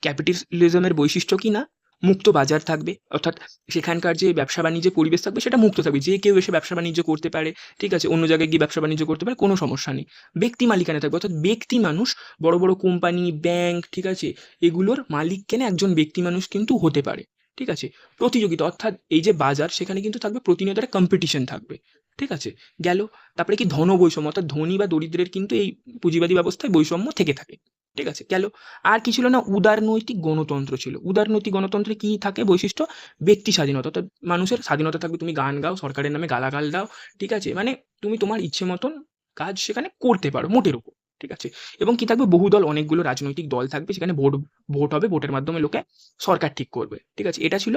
A: ক্যাপিটালিজমের বৈশিষ্ট্য কি না, মুক্ত বাজার থাকবে, অর্থাৎ সেখানকার যে ব্যবসা বাণিজ্যের পরিবেশ থাকবে সেটা মুক্ত থাকবে, যে কেউ এসে ব্যবসা বাণিজ্য করতে পারে, ঠিক আছে, অন্য জায়গায় গিয়ে ব্যবসা বাণিজ্য করতে পারে, কোনো সমস্যা নেই। ব্যক্তি মালিকানা থাকবে, অর্থাৎ ব্যক্তি মানুষ বড় বড় কোম্পানি, ব্যাংক, ঠিক আছে, এগুলোর মালিক কেন একজন ব্যক্তি মানুষ কিন্তু হতে পারে, ঠিক আছে। প্রতিযোগিতা, অর্থাৎ এই যে বাজার, সেখানে কিন্তু থাকবে প্রতিনিয়ত একটা কম্পিটিশন থাকবে, ঠিক আছে। গেল। তারপরে কি ধন বৈষম্য, অর্থাৎ ধনী বা দরিদ্রের কিন্তু এই পুঁজিবাদী ব্যবস্থায় বৈষম্য থেকে থাকে, ঠিক আছে। গেল। আর কি ছিল না, উদারনৈতিক গণতন্ত্র ছিল। উদারনৈতিক গণতন্ত্রে কি থাকে বৈশিষ্ট্য, ব্যক্তি স্বাধীনতা, অর্থাৎ মানুষের স্বাধীনতা থাকবে, তুমি গান গাও, সরকারের নামে গালাগাল দাও, ঠিক আছে, মানে তুমি তোমার ইচ্ছে মতন কাজ সেখানে করতে পারো মোটের উপর, ঠিক আছে। এবং কি থাকবে, বহুদল, অনেকগুলো রাজনৈতিক দল থাকবে, সেখানে ভোট ভোট হবে, ভোটের মাধ্যমে লোকে সরকার ঠিক করবে, ঠিক আছে। এটা ছিল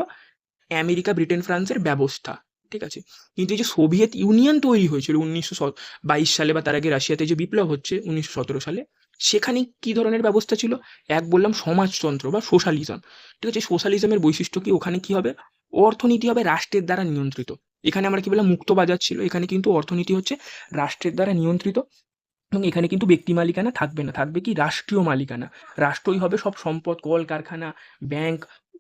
A: আমেরিকা, ব্রিটেন, ফ্রান্সের ব্যবস্থা, ঠিক আছে। কিন্তু এই যে সোভিয়েত ইউনিয়ন তৈরি হয়েছিল 1922 সালে, বা তার আগে রাশিয়াতে যে বিপ্লব হচ্ছে 1917 সালে, সেখানে কি ধরনের ব্যবস্থা ছিল, এক বললাম সমাজতন্ত্র বা সোশ্যালিজম, ঠিক আছে। সোশ্যালিজমের বৈশিষ্ট্য কি, ওখানে কি হবে, অর্থনীতি হবে রাষ্ট্রের দ্বারা নিয়ন্ত্রিত। এখানে আমরা কি বললাম, মুক্ত বাজার ছিল, এখানে কিন্তু অর্থনীতি হচ্ছে রাষ্ট্রের দ্বারা নিয়ন্ত্রিত, এবং এখানে কিন্তু ব্যক্তি মালিকানা থাকবে না, থাকবে কি রাষ্ট্রীয় মালিকানা। রাষ্ট্রই হবে সব সম্পদ, কল কারখানা, ব্যাংক,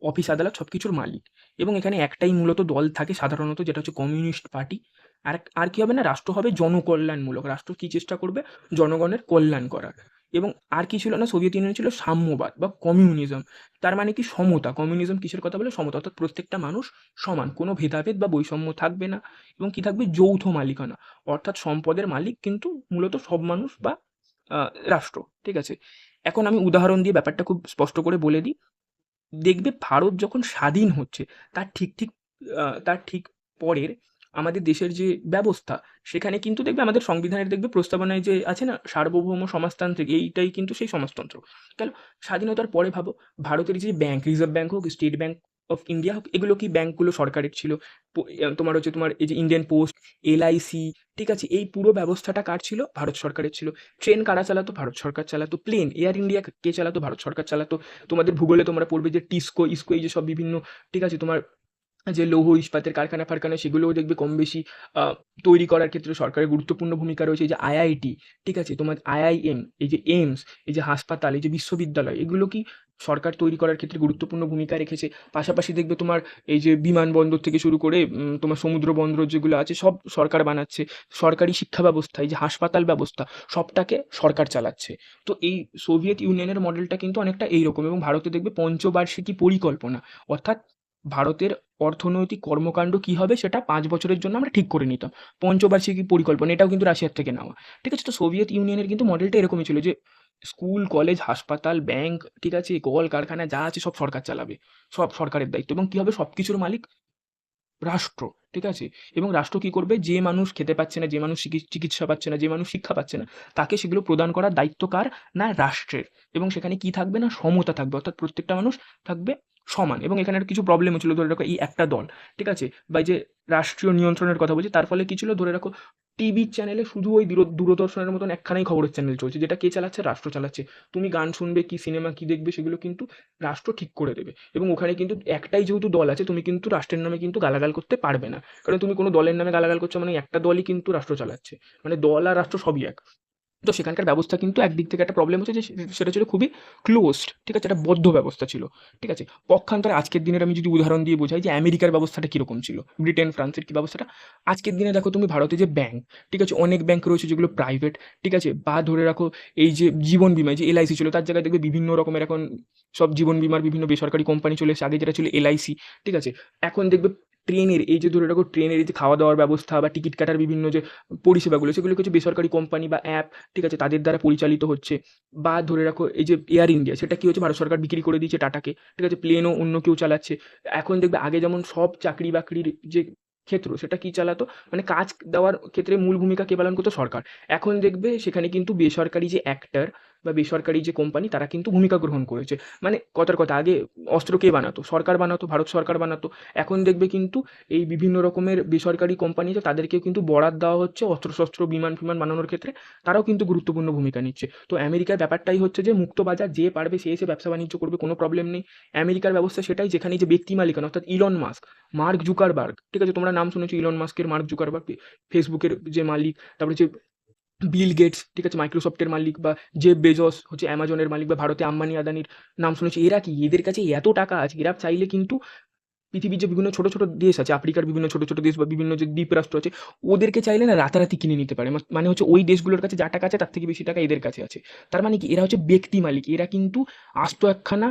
A: অফিস আদালত সব কিছুর মালিক। এবং এখানে একটাই মূলত দল থাকে সাধারণত, যেটা হচ্ছে কমিউনিস্ট পার্টি। আর আর কি হবে না, রাষ্ট্র হবে জনকল্যাণমূলক। রাষ্ট্র কি চেষ্টা করবে, জনগণের কল্যাণ করার। এবং আর কি ছিল না, সোভিয়েত ইউনিয়ন ছিল সাম্যবাদ বা কমিউনিজম। তার মানে কি সমতা, কমিউনিজম কিসের কথা বলে, সমতা, অর্থাৎ প্রত্যেকটা মানুষ সমান, কোনো ভেদাভেদ বা বৈষম্য থাকবে না। এবং কি থাকবে, যৌথ মালিকানা, অর্থাৎ সম্পদের মালিক কিন্তু মূলত সব মানুষ বা রাষ্ট্র, ঠিক আছে। এখন আমি উদাহরণ দিয়ে ব্যাপারটা খুব স্পষ্ট করে বলে দিই। দেখবে ভারত যখন স্বাধীন হচ্ছে, তার ঠিক পরের আমাদের দেশের যে ব্যবস্থা, সেখানে কিন্তু দেখবে আমাদের সংবিধানের দেখবে প্রস্তাবনায় যে আছে না, সার্বভৌম সমাজতান্ত্রিক, এইটাই কিন্তু সেই সমাজতন্ত্র। গেল। স্বাধীনতার পরে ভাবো, ভারতের যে ব্যাংক, রিজার্ভ ব্যাংক হোক, স্টেট ব্যাংক অফ ইন্ডিয়া হোক, এগুলো কি ব্যাংকগুলো সরকারের ছিল। তোমার হচ্ছে তোমার এই যে ইন্ডিয়ান পোস্ট, এলআইসি, ঠিক আছে, এই পুরো ব্যবস্থাটা কার ছিল, ভারত সরকারের ছিল। ট্রেন কারা চালাতো, ভারত সরকার চালাতো। প্লেন, এয়ার ইন্ডিয়া কে চালাতো, ভারত সরকার চালাতো। তোমাদের ভূগোলে তোমরা পড়বে যে টিস্কো, ইস্কো, এই যে সব বিভিন্ন, ঠিক আছে, তোমার যে লৌহ ইস্পাতের কারখানা ফারখানা, সেগুলোও দেখবে কম বেশি তৈরি করার ক্ষেত্রে সরকারের গুরুত্বপূর্ণ ভূমিকা রয়েছে। এই যে আইআইটি, ঠিক আছে, তোমার আইআইএম, এই যে এইমস, এই যে হাসপাতাল, এই যে বিশ্ববিদ্যালয়, এগুলো কি সরকার তৈরি করার ক্ষেত্রে গুরুত্বপূর্ণ ভূমিকা রেখেছে। পাশাপাশি দেখবে তোমার এই যে বিমানবন্দর থেকে শুরু করে তোমার সমুদ্র বন্দর যেগুলো আছে, সব সরকার বানাচ্ছে। সরকারি শিক্ষা ব্যবস্থা, এই যে হাসপাতাল ব্যবস্থা, সবটাকে সরকার চালাচ্ছে। তো এই সোভিয়েত ইউনিয়নের মডেলটা কিন্তু অনেকটা এইরকম। এবং ভারতে দেখবে পঞ্চবার্ষিকী পরিকল্পনা, অর্থাৎ ভারতের অর্থনৈতিক কর্মকাণ্ড কি হবে সেটা 5 বছরের জন্য আমরা ঠিক করে নিতাম। পঞ্চবার্ষিকী পরিকল্পনা, এটাও কিন্তু রাশিয়ার থেকে নেওয়া। ঠিক আছে? তো সোভিয়েত ইউনিয়নের কিন্তু মডেলটা এরকমই ছিল যে স্কুল, কলেজ, হাসপাতাল, ব্যাংক, ঠিক আছে, কল কারখানা যা আছে সব সরকার চালাবে। সব সরকারের দায়িত্ব। এবং কি হবে, সবকিছুর মালিক রাষ্ট্র। ঠিক আছে? এবং রাষ্ট্র কি করবে, যে মানুষ খেতে পাচ্ছে না, যে মানুষ চিকিৎসা পাচ্ছে না, যে মানুষ শিক্ষা পাচ্ছে না, তাকে সেগুলো প্রদান করার দায়িত্ব কার? না রাষ্ট্রের। এবং সেখানে কি থাকবে না, সমতা থাকবে, অর্থাৎ প্রত্যেকটা মানুষ থাকবে সমান। এবং এখানে কিছু প্রবলেম হচ্ছিল, ধরে রাখো এই একটা দল, ঠিক আছে, বা এই যে রাষ্ট্রীয় নিয়ন্ত্রণের কথা বলছি, তার ফলে কি ছিল, ধরে রাখো টিভি চ্যানেলে শুধু ওই দূরদর্শনের মতন একখানাই খবরের চ্যানেল চলছে, যেটা কে চালাচ্ছে, রাষ্ট্র চালাচ্ছে। তুমি গান শুনবে কি, সিনেমা কি দেখবে, সেগুলো কিন্তু রাষ্ট্র ঠিক করে দেবে। এবং ওখানে কিন্তু একটাই যেহেতু দল আছে, তুমি কিন্তু রাষ্ট্রের নামে কিন্তু গালাগাল করতে পারবে না। কারণ তুমি কোনো দলের নামে গালাগাল করছো মানে একটা দলই কিন্তু রাষ্ট্র চালাচ্ছে। মানে দল আর রাষ্ট্র সবই এক। তো সেখানকার ব্যবস্থা কিন্তু একদিক থেকে একটা প্রবলেম হচ্ছে যে সেটা ছিল খুবই ক্লোজড, ঠিক আছে, একটা বদ্ধ ব্যবস্থা ছিল, ঠিক আছে। পক্ষান্তরে আজকের দিনের আমি যদি উদাহরণ দিয়ে বোঝাই যে আমেরিকার ব্যবস্থাটা কীরকম ছিল, ব্রিটেন, ফ্রান্সের কী ব্যবস্থাটা, আজকের দিনে দেখো তুমি ভারতে যে ব্যাংক, ঠিক আছে, অনেক ব্যাংক রয়েছে যেগুলো প্রাইভেট, ঠিক আছে, বা ধরে রাখো এই যে জীবন বিমা, যে এলআইসি ছিল, তার জায়গায় দেখবে বিভিন্ন রকমের এখন সব জীবন বিমার বিভিন্ন বেসরকারি কোম্পানি চলে এসেছে। আগে যেটা ছিল এলআইসি, ঠিক আছে, এখন দেখবে ট্রেনের, এই যে ধরে রাখো ট্রেনের এই যে খাওয়া দাওয়ার ব্যবস্থা বা টিকিট কাটার বিভিন্ন যে পরিষেবাগুলো, সেগুলো কিছু বেসরকারি কোম্পানি বা অ্যাপ, ঠিক আছে, তাদের দ্বারা পরিচালিত হচ্ছে। বা ধরে রাখো এই যে এয়ার ইন্ডিয়া, সেটা কি হচ্ছে, ভারত সরকার বিক্রি করে দিয়েছে টাটাকে, ঠিক আছে, প্লেনও অন্য কেউ চালাচ্ছে। এখন দেখবে আগে যেমন সব চাকরি বাকরির যে ক্ষেত্র, সেটা কি চালাতো, মানে কাজ দেওয়ার ক্ষেত্রে মূল ভূমিকা কে পালন করতো, সরকার। এখন দেখবে সেখানে কিন্তু বেসরকারি যে অ্যাক্টর বা বেসরকারি যে কোম্পানি, তারা কিন্তু ভূমিকা গ্রহণ করেছে। মানে কথার কথা, আগে অস্ত্র কে বানাতো, সরকার বানাতো, ভারত সরকার বানাতো। এখন দেখবে কিন্তু এই বিভিন্ন রকমের বেসরকারি কোম্পানি আছে, তাদেরকেও কিন্তু বরাত দেওয়া হচ্ছে অস্ত্রশস্ত্র, বিমান ফিমান বানানোর ক্ষেত্রে। তারাও কিন্তু গুরুত্বপূর্ণ ভূমিকা নিচ্ছে। তো আমেরিকার ব্যাপারটাই হচ্ছে যে মুক্ত বাজার, যে পারবে সে এসে ব্যবসা বাণিজ্য করবে, কোনো প্রবলেম নেই। আমেরিকার ব্যবস্থা সেটাই, যেখানে যে ব্যক্তি মালিকানা, অর্থাৎ ইলন মাস্ক, মার্ক জুকারবার্গ, ঠিক আছে, তোমরা নাম শুনেছো ইলন মাস্কের, মার্ক জুকারবার্গ, ফেসবুকের যে মালিক, তারপরে যে বিল গেটস, ঠিক আছে, মাইক্রোসফটের মালিক, বা জেফ বেজোস হচ্ছে অ্যামাজনের মালিক, বা ভারতে আম্বানি আদানির নাম শুনেছি। এরা কি, এদের কাছে এত টাকা আছে, এরা চাইলে কিন্তু পৃথিবীর যে বিভিন্ন ছোট ছোট দেশ আছে, আফ্রিকার বিভিন্ন ছোট ছোট দেশ বা বিভিন্ন যে দ্বীপরাষ্ট্র আছে, ওদেরকে চাইলে না রাতারাতি কিনে নিতে পারে। মানে হচ্ছে ওই দেশগুলোর কাছে যা টাকা আছে তার থেকে বেশি টাকা এদের কাছে আছে। তার মানে কি, এরা হচ্ছে ব্যক্তি মালিক, এরা কিন্তু আস্ত একখানা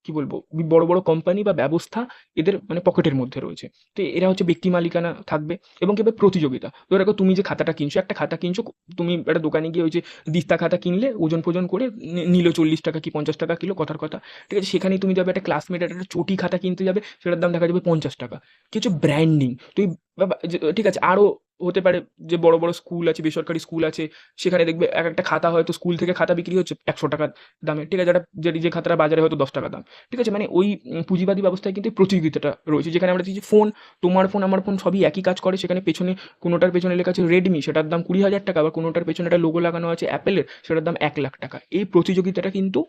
A: কি বলবো, বড় বড় কোম্পানি বা ব্যবস্থা এদের মানে পকেটের মধ্যে রয়েছে। তো এরা হচ্ছে ব্যক্তি মালিকানা থাকবে। এবং কি হবে, প্রতিযোগিতা। ধরে রাখো তুমি যে খাতাটা কিনছো, একটা খাতা কিনছো, তুমি একটা দোকানে গিয়ে ওই যে দিস্তা খাতা কিনলে, ওজন ফোজন করে নিল 40 টাকা কি 50 টাকা কিলো, কথার কথা, ঠিক আছে। সেখানেই তুমি যাবে একটা ক্লাসমেট একটা চটি খাতা কিনতে যাবে, সেটার দাম দেখা যাবে 50 টাকা। কি হচ্ছে, ব্র্যান্ডিং। তুই ঠিক আছে, আরো হতে পারে যে বড় বড় স্কুল আছে, বেসরকারি স্কুল আছে, সেখানে দেখবে এক একটা খাতা হয়তো স্কুল থেকে খাতা বিক্রি হচ্ছে 100 টাকা দামে, ঠিক আছে, যে খাতাটা বাজারে হয়তো 10 টাকা দাম, ঠিক আছে। মানে ওই পুঁজিবাদী ব্যবস্থায় কিন্তু এই প্রতিযোগিতাটা রয়েছে, যেখানে আমরা দেখছি ফোন, তোমার ফোন আমার ফোন সবই একই কাজ করে, সেখানে পেছনে কোনোটার পেছনে লেখা আছে রেডমি, সেটার দাম 20,000 টাকা, আবার কোনোটার পেছনে একটা লোগো লাগানো আছে অ্যাপেলের, সেটার দাম 1,00,000 টাকা। এই প্রতিযোগিতাটা কিন্তু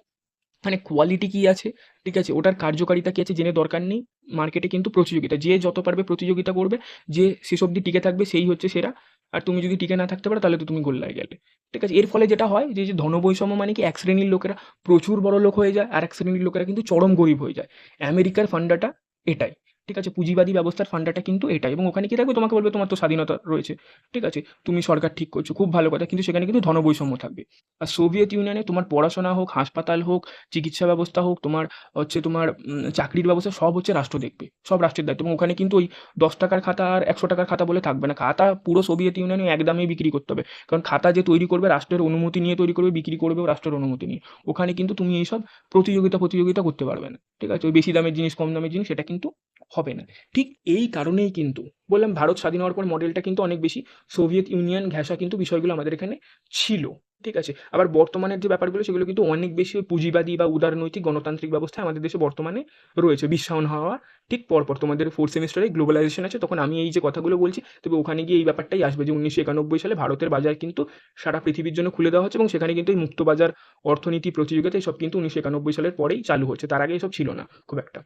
A: মানে কোয়ালিটি কি আছে, ঠিক আছে, ওটার কার্যকারিতা কি আছে জেনে দরকার নেই। মার্কেটে কিন্তু প্রতিযোগিতা, যে যত পারবে প্রতিযোগিতা করবে, যে শেষ অবধি টিকে থাকবে সেই হচ্ছে সেরা। আর তুমি যদি টিকে না থাকতে পারো তাহলে তো তুমি গোল্লায় গেলে, ঠিক আছে। এর ফলে যেটা হয় যে যে ধনবৈষম্য, মানে কি, এক শ্রেণীর লোকেরা প্রচুর বড় লোক হয়ে যায়, আর এক শ্রেণীর লোকেরা কিন্তু চরম গরিব হয়ে যায়। আমেরিকার ফান্ডাটা এটাই, ঠিক আছে, পুঁজিবাদী ব্যবস্থার ফান্ডাটা কিন্তু এটাই। এবং ওখানে কি থাকবে, তোমাকে বলবে তোমার তো স্বাধীনতা রয়েছে, ঠিক আছে, তুমি সরকার ঠিক করছো, খুব ভালো কথা, কিন্তু সেখানে কিন্তু ধনবৈষম্য থাকবে। আর সোভিয়েত ইউনিয়নে তোমার পড়াশোনা হোক, হাসপাতাল হোক, চিকিৎসা ব্যবস্থা হোক, তোমার চাকরির ব্যবস্থা, সব হচ্ছে রাষ্ট্র দেখবে, সব রাষ্ট্রের দায়িত্ব। এবং ওখানে কিন্তু ওই 10 টাকার খাতা আর 100 টাকার খাতা বলে থাকবে না, খাতা পুরো সোভিয়েত ইউনিয়নে এক দামেই বিক্রি করতে হবে। কারণ খাতা যে তৈরি করবে রাষ্ট্রের অনুমতি নিয়ে তৈরি করবে, বিক্রি করবেও রাষ্ট্রের অনুমতি নিয়ে। ওখানে কিন্তু তুমি এইসব প্রতিযোগিতা করতে পারবে না, ঠিক আছে। ওই বেশি দামের জিনিস কম দামের জিনিস এটা কিন্তু হবে না। ঠিক এই কারণেই কিন্তু বললাম, ভারত স্বাধীন হওয়ার পর মডেলটা কিন্তু অনেক বেশি সোভিয়েত ইউনিয়ন ঘেঁষা কিন্তু বিষয়গুলো আমাদের এখানে ছিল, ঠিক আছে। আবার বর্তমানের যে ব্যাপারগুলো সেগুলো কিন্তু অনেক বেশি ওই পুঁজিবাদী বা উদারনৈতিক গণতান্ত্রিক ব্যবস্থায় আমাদের দেশে বর্তমানে রয়েছে। বিশ্বায়ন হওয়া ঠিক পরপর তোমাদের 4th সেমিস্টারে গ্লোবালাইজেশন আছে, তখন আমি এই যে কথাগুলো বলছি, তবে ওখানে গিয়ে এই ব্যাপারটাই আসবে যে 1991 সালে ভারতের বাজার কিন্তু সারা পৃথিবীর জন্য খুলে দেওয়া হচ্ছে, এবং সেখানে কিন্তু এই মুক্ত বাজার অর্থনীতি প্রতিযোগিতা এসব কিন্তু 1991 সালের পরেই চালু হচ্ছে, তার আগে এসব ছিল না খুব একটা।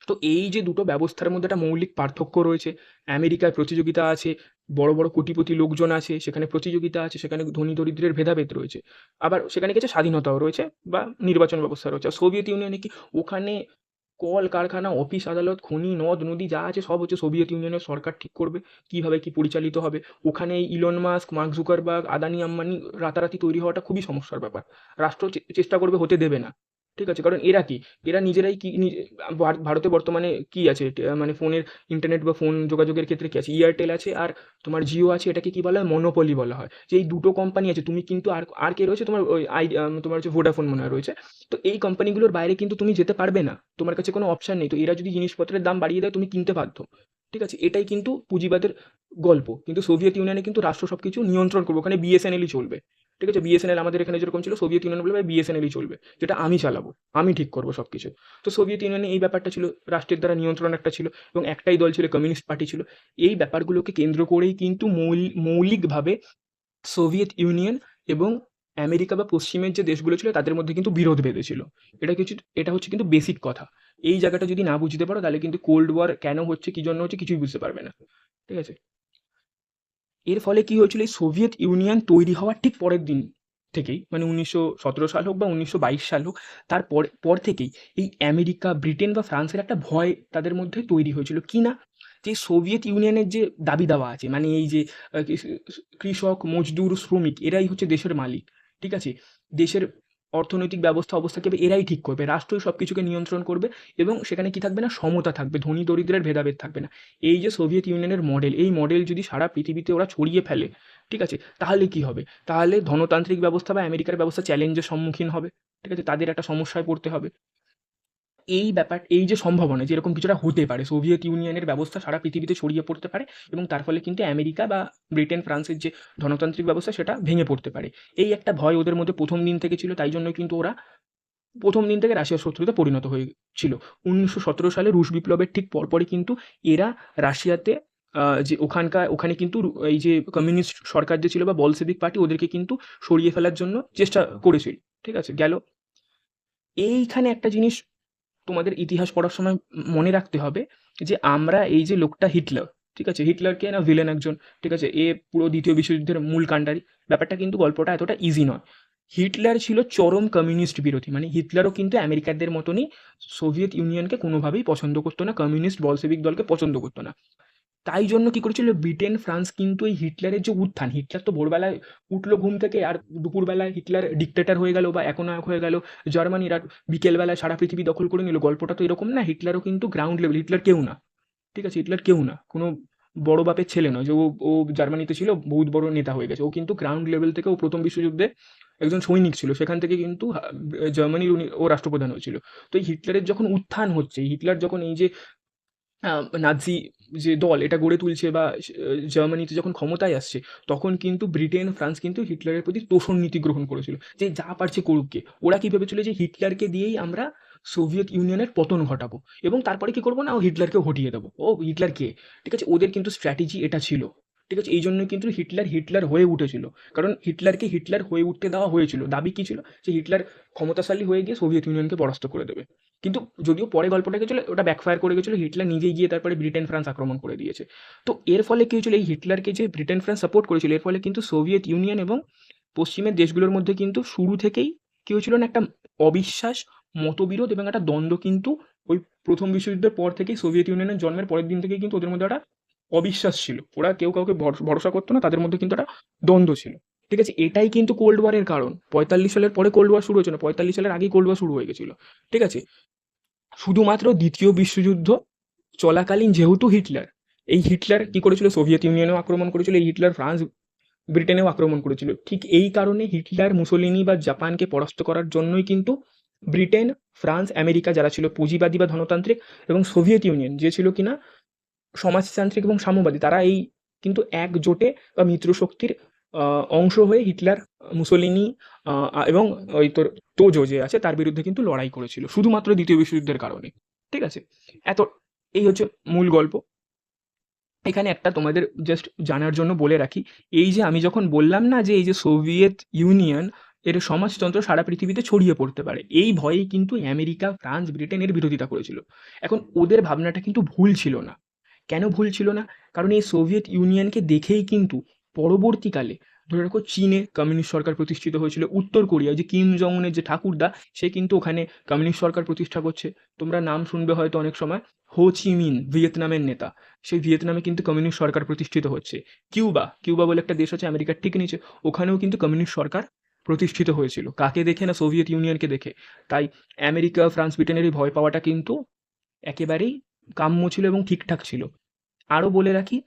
A: তো এই যে দুটো ব্যবস্থার মধ্যে একটা মৌলিক পার্থক্য রয়েছে। আমেরিকায় প্রতিযোগিতা আছে, বড় বড় কোটিপতি লোকজন আছে, সেখানে প্রতিযোগিতা আছে, সেখানে ধনী দরিদ্রের ভেদাভেদ রয়েছে। আবার সেখানে কিছু স্বাধীনতাও রয়েছে বা নির্বাচন ব্যবস্থা রয়েছে। আর সোভিয়েত ইউনিয়নে কি, ওখানে কল কারখানা, অফিস আদালত, খনি, নদ নদী যা আছে সব হচ্ছে সোভিয়েত ইউনিয়নের সরকার ঠিক করবে কিভাবে কি পরিচালিত হবে। ওখানে Elon Musk, mark Zuckerberg, Adani Ambani রাতারাতি তৈরি হওয়াটা খুবই সমস্যার ব্যাপার। রাষ্ট্র চেষ্টা করবে, হতে দেবে না, ঠিক আছে। কারণ এরা কি, এরা নিজেরাই কি ভারতে বর্তমানে কি আছে, মানে ফোনের ইন্টারনেট বা ফোন যোগাযোগের ক্ষেত্রে কি আছে, এয়ারটেল আছে আর তোমার জিও আছে, এটাকে কি বলা হয়, মনোপলি বলা হয়। যে এই দুটো কোম্পানি আছে, তুমি কিন্তু আর আর কে রয়েছে, তোমার ওই তোমার হচ্ছে ভোডাফোন মনে হয় রয়েছে। তো এই কোম্পানিগুলোর বাইরে কিন্তু তুমি যেতে পারবে না, তোমার কাছে কোনো অপশন নেই। তো এরা যদি জিনিসপত্রের দাম বাড়িয়ে দেয় তুমি কিনতে বাধ্য, ঠিক আছে। এটাই কিন্তু পুঁজিবাদের গল্প। কিন্তু সোভিয়েত ইউনিয়নে কিন্তু রাষ্ট্র সব কিছু নিয়ন্ত্রণ করবে, ওখানে বিএসএনএলই চলবে, ঠিক আছে। বিএসএনএল আমাদের এখানে যেরকম ছিল, সোভিয়েত ইউনিয়ন বলবে বিএসএনএলই চলবে, যেটা আমি চালাবো, আমি ঠিক করবো সব কিছু। তো সোভিয়েত ইউনিয়নে এই ব্যাপারটা ছিল, রাষ্ট্রের দ্বারা নিয়ন্ত্রণ একটা ছিল, এবং একটাই দল ছিল, কমিউনিস্ট পার্টি ছিল। এই ব্যাপারগুলোকে কেন্দ্র করেই কিন্তু মৌলিকভাবে সোভিয়েত ইউনিয়ন এবং আমেরিকা বা পশ্চিমের যে দেশগুলো ছিল তাদের মধ্যে কিন্তু বিরোধ বেঁধেছিল। এটা হচ্ছে কিন্তু বেসিক কথা। এই জায়গাটা যদি না বুঝতে পারো তাহলে কিন্তু কোল্ড ওয়ার কেন হচ্ছে, কি জন্য হচ্ছে, কিছুই বুঝতে পারবে না, ঠিক আছে। এর ফলে কি হয়েছিল, এই সোভিয়েত ইউনিয়ন তৈরি হওয়ার ঠিক পরের দিন থেকেই, মানে 1917 সাল হোক বা 1922 সাল হোক, পর থেকেই এই আমেরিকা, ব্রিটেন বা ফ্রান্সের একটা ভয় তাদের মধ্যে তৈরি হয়েছিল। কি না, যে সোভিয়েত ইউনিয়নের যে দাবি দাওয়া আছে, মানে এই যে কৃষক, মজদুর, শ্রমিক এরাই হচ্ছে দেশের মালিক, ঠিক আছে। দেশের অর্থনৈতিক অবস্থাকে এরাই ঠিক করবে, রাষ্ট্রই সব কিছুকে নিয়ন্ত্রণ করবে। এবং সেখানে কি থাকবে না, সমতা থাকবে, ধনী দরিদ্রের ভেদাভেদ থাকবে না। এই যে সোভিয়েত ইউনিয়নের মডেল, এই মডেল যদি সারা পৃথিবীতে ওরা ছড়িয়ে ফেলে, ঠিক আছে, তাহলে কি হবে, তাহলে ধনতান্ত্রিক ব্যবস্থা বা আমেরিকার ব্যবস্থা চ্যালেঞ্জের সম্মুখীন হবে, ঠিক আছে, তাদের একটা সমস্যায় পড়তে হবে। এই যে সম্ভাবনা যে এরকম কিছুটা হতে পারে, সোভিয়েত ইউনিয়নের ব্যবস্থা সারা পৃথিবীতে ছড়িয়ে পড়তে পারে, এবং তার ফলে কিন্তু আমেরিকা বা ব্রিটেন, ফ্রান্সের যে ধনতান্ত্রিক ব্যবস্থা সেটা ভেঙে পড়তে পারে। এই একটা ভয় ওদের মধ্যে প্রথম দিন থেকে ছিল, তাই জন্য কিন্তু ওরা প্রথম দিন থেকে রাশিয়ার শত্রুতে পরিণত হয়েছিল। 1917 সালে রুশ বিপ্লবের ঠিক পরপরই কিন্তু এরা রাশিয়াতে যে ওখানে কিন্তু এই যে কমিউনিস্ট সরকার যে ছিল বা বলসেভিক পার্টি, ওদেরকে কিন্তু সরিয়ে ফেলার জন্য চেষ্টা করেছিল, ঠিক আছে, গেল। এইখানে একটা জিনিস তোমাদের ইতিহাস পড়ার সময় মনে রাখতে হবে, যে আমরা এই যে লোকটা হিটলার, ঠিক আছে, হিটলারকে না ভিলেন একজন, ঠিক আছে, এ পুরো দ্বিতীয় বিশ্বযুদ্ধের মূল কাণ্ডারি। ব্যাপারটা কিন্তু গল্পটা এতটা ইজি নয়। হিটলার ছিল চরম কমিউনিস্ট বিরোধী, মানে হিটলারও কিন্তু আমেরিকানদের মতনই সোভিয়েত ইউনিয়নকে কোনোভাবেই পছন্দ করতো না, কমিউনিস্ট বলসেবিক দলকে পছন্দ করতো না। তাই জন্য কি করেছিল ব্রিটেন ফ্রান্স কিন্তু এই হিটলারের যে উত্থান, হিটলার তো ভোরবেলায় উঠলো ঘুম থেকে আর দুপুরবেলায় হিটলার ডিক্টেটর হয়ে গেল বা একনায়ক হয়ে গেল জার্মানির, আর বিকেলবেলায় সারা পৃথিবী দখল করে নিল। গল্পটা তো এরকম না, হিটলারও কিন্তু গ্রাউন্ড লেভেল, হিটলার কেউ না, ঠিক আছে, হিটলার কেউ না, কোনো বড় বাপের ছেলে নয় যে ও ও জার্মানিতে ছিল বহুত বড় নেতা হয়ে গেছে। ও কিন্তু গ্রাউন্ড লেভেল থেকে, ও প্রথম বিশ্বযুদ্ধে একজন সৈনিক ছিল, সেখান থেকে কিন্তু জার্মানির ও রাষ্ট্রপ্রধান হয়েছিল। তো এই হিটলারের যখন উত্থান হচ্ছে, হিটলার যখন এই যে নাৎসি যে দল এটা গড়ে তুলছে বা জার্মানিতে যখন ক্ষমতায় আসছে, তখন কিন্তু ব্রিটেন ফ্রান্স কিন্তু হিটলারের প্রতি তোষণ নীতি গ্রহণ করেছিল, যে যা পারছে করুক গে। ওরা কি ভেবেছিল যে হিটলারকে দিয়েই আমরা সোভিয়েত ইউনিয়নের পতন ঘটাবো এবং তারপরে কি করবো না, ও হিটলারকে হটিয়ে দেবো। ও হিটলার কে, ঠিক আছে, ওদের কিন্তু স্ট্র্যাটেজি এটা ছিল, ঠিক আছে। এই জন্য কিন্তু হিটলার হিটলার হয়ে উঠেছিল, কারণ হিটলারকে হিটলার হয়ে উঠতে দেওয়া হয়েছিল। দাবি কি ছিল, যে হিটলার ক্ষমতাশালী হয়ে গিয়ে সোভিয়েত ইউনিয়নকে পরাস্ত করে দেবে। কিন্তু যদিও পরে গল্পটা গেছিলো, ওটা ব্যাকফায়ার করে গেছিলো, হিটলার নিজেই গিয়ে তারপরে ব্রিটেন ফ্রান্স আক্রমণ করে দিয়েছে। তো এর ফলে কী হয়েছিল, এই হিটলারকে যে ব্রিটেন ফ্রান্স সাপোর্ট করেছিল, এর ফলে কিন্তু সোভিয়েত ইউনিয়ন এবং পশ্চিমের দেশগুলোর মধ্যে কিন্তু শুরু থেকেই কী হয়েছিল না, একটা অবিশ্বাস, মতবিরোধ এবং একটা দ্বন্দ্ব কিন্তু ওই প্রথম বিশ্বযুদ্ধের পর থেকেই, সোভিয়েত ইউনিয়নের জন্মের পরের দিন থেকেই কিন্তু ওদের মধ্যে একটা অবিশ্বাস ছিল। ওরা কেউ কাউকে ভরসা করতো না, তাদের মধ্যে কিন্তু একটা দ্বন্দ্ব ছিল, ঠিক আছে। এটাই কিন্তু কোল্ড ওয়ারের কারণ। 45 সালের পরে কোল্ড ওয়ার শুরু হয়েছে না, 45 সালের আগেই কোল্ড ওয়ার শুরু হয়ে গেছিলো, ঠিক আছে। শুধুমাত্র দ্বিতীয় বিশ্বযুদ্ধ চলাকালীন যেহেতু হিটলার, এই হিটলার কি করেছিল, সোভিয়েত ইউনিয়নেও আক্রমণ করেছিল, এই হিটলার ফ্রান্স ব্রিটেনেও আক্রমণ করেছিল। ঠিক এই কারণে হিটলার মুসোলিনি বা জাপানকে পরাস্ত করার জন্যই কিন্তু ব্রিটেন ফ্রান্স আমেরিকা যারা ছিল পুঁজিবাদী বা ধনতান্ত্রিক, এবং সোভিয়েত ইউনিয়ন যে ছিল কিনা সমাজতান্ত্রিক এবং সাম্যবাদী, তারা এই কিন্তু একজোটে বা মিত্রশক্তির অংশ হয়ে হিটলার, মুসোলিনি এবং ওই তোর তোজো যে আছে তার বিরুদ্ধে কিন্তু লড়াই করেছিল, শুধুমাত্র দ্বিতীয় বিশ্বযুদ্ধের কারণে, ঠিক আছে। এত এই হচ্ছে মূল গল্প। এখানে একটা তোমাদের জাস্ট জানার জন্য বলে রাখি, এই যে আমি যখন বললাম না যে এই যে সোভিয়েত ইউনিয়ন এর সমাজতন্ত্র সারা পৃথিবীতে ছড়িয়ে পড়তে পারে, এই ভয়েই কিন্তু আমেরিকা ফ্রান্স ব্রিটেন এর বিরোধিতা করেছিল। এখন ওদের ভাবনাটা কিন্তু ভুল ছিল না। কেন ভুল ছিল না, কারণ এই সোভিয়েত ইউনিয়নকে দেখেই কিন্তু পরবর্তীকালে ধরে রাখো চীনে কমিউনিস্ট সরকার প্রতিষ্ঠিত হয়েছিল, উত্তর কোরিয়া যে কিম জং উনের যে ঠাকুরদা, সে কিন্তু ওখানে কমিউনিস্ট সরকার প্রতিষ্ঠা করছে। তোমরা নাম শুনবে হয়তো অনেক সময়, হো চি মিন ভিয়েতনামের নেতা, সেই ভিয়েতনামে কিন্তু কমিউনিস্ট সরকার প্রতিষ্ঠিত হচ্ছে। কিউবা, কিউবা বলে একটা দেশ আছে আমেরিকার ঠিক নিচে, ওখানেও কিন্তু কমিউনিস্ট সরকার প্রতিষ্ঠিত হয়েছিল। কাকে দেখে না, সোভিয়েত ইউনিয়নকে দেখে। তাই আমেরিকা ফ্রান্স ব্রিটেনের এই ভয় পাওয়াটা কিন্তু একেবারেই কাম্য ছিল এবং ঠিকঠাক ছিল। আরও বলে রাখি,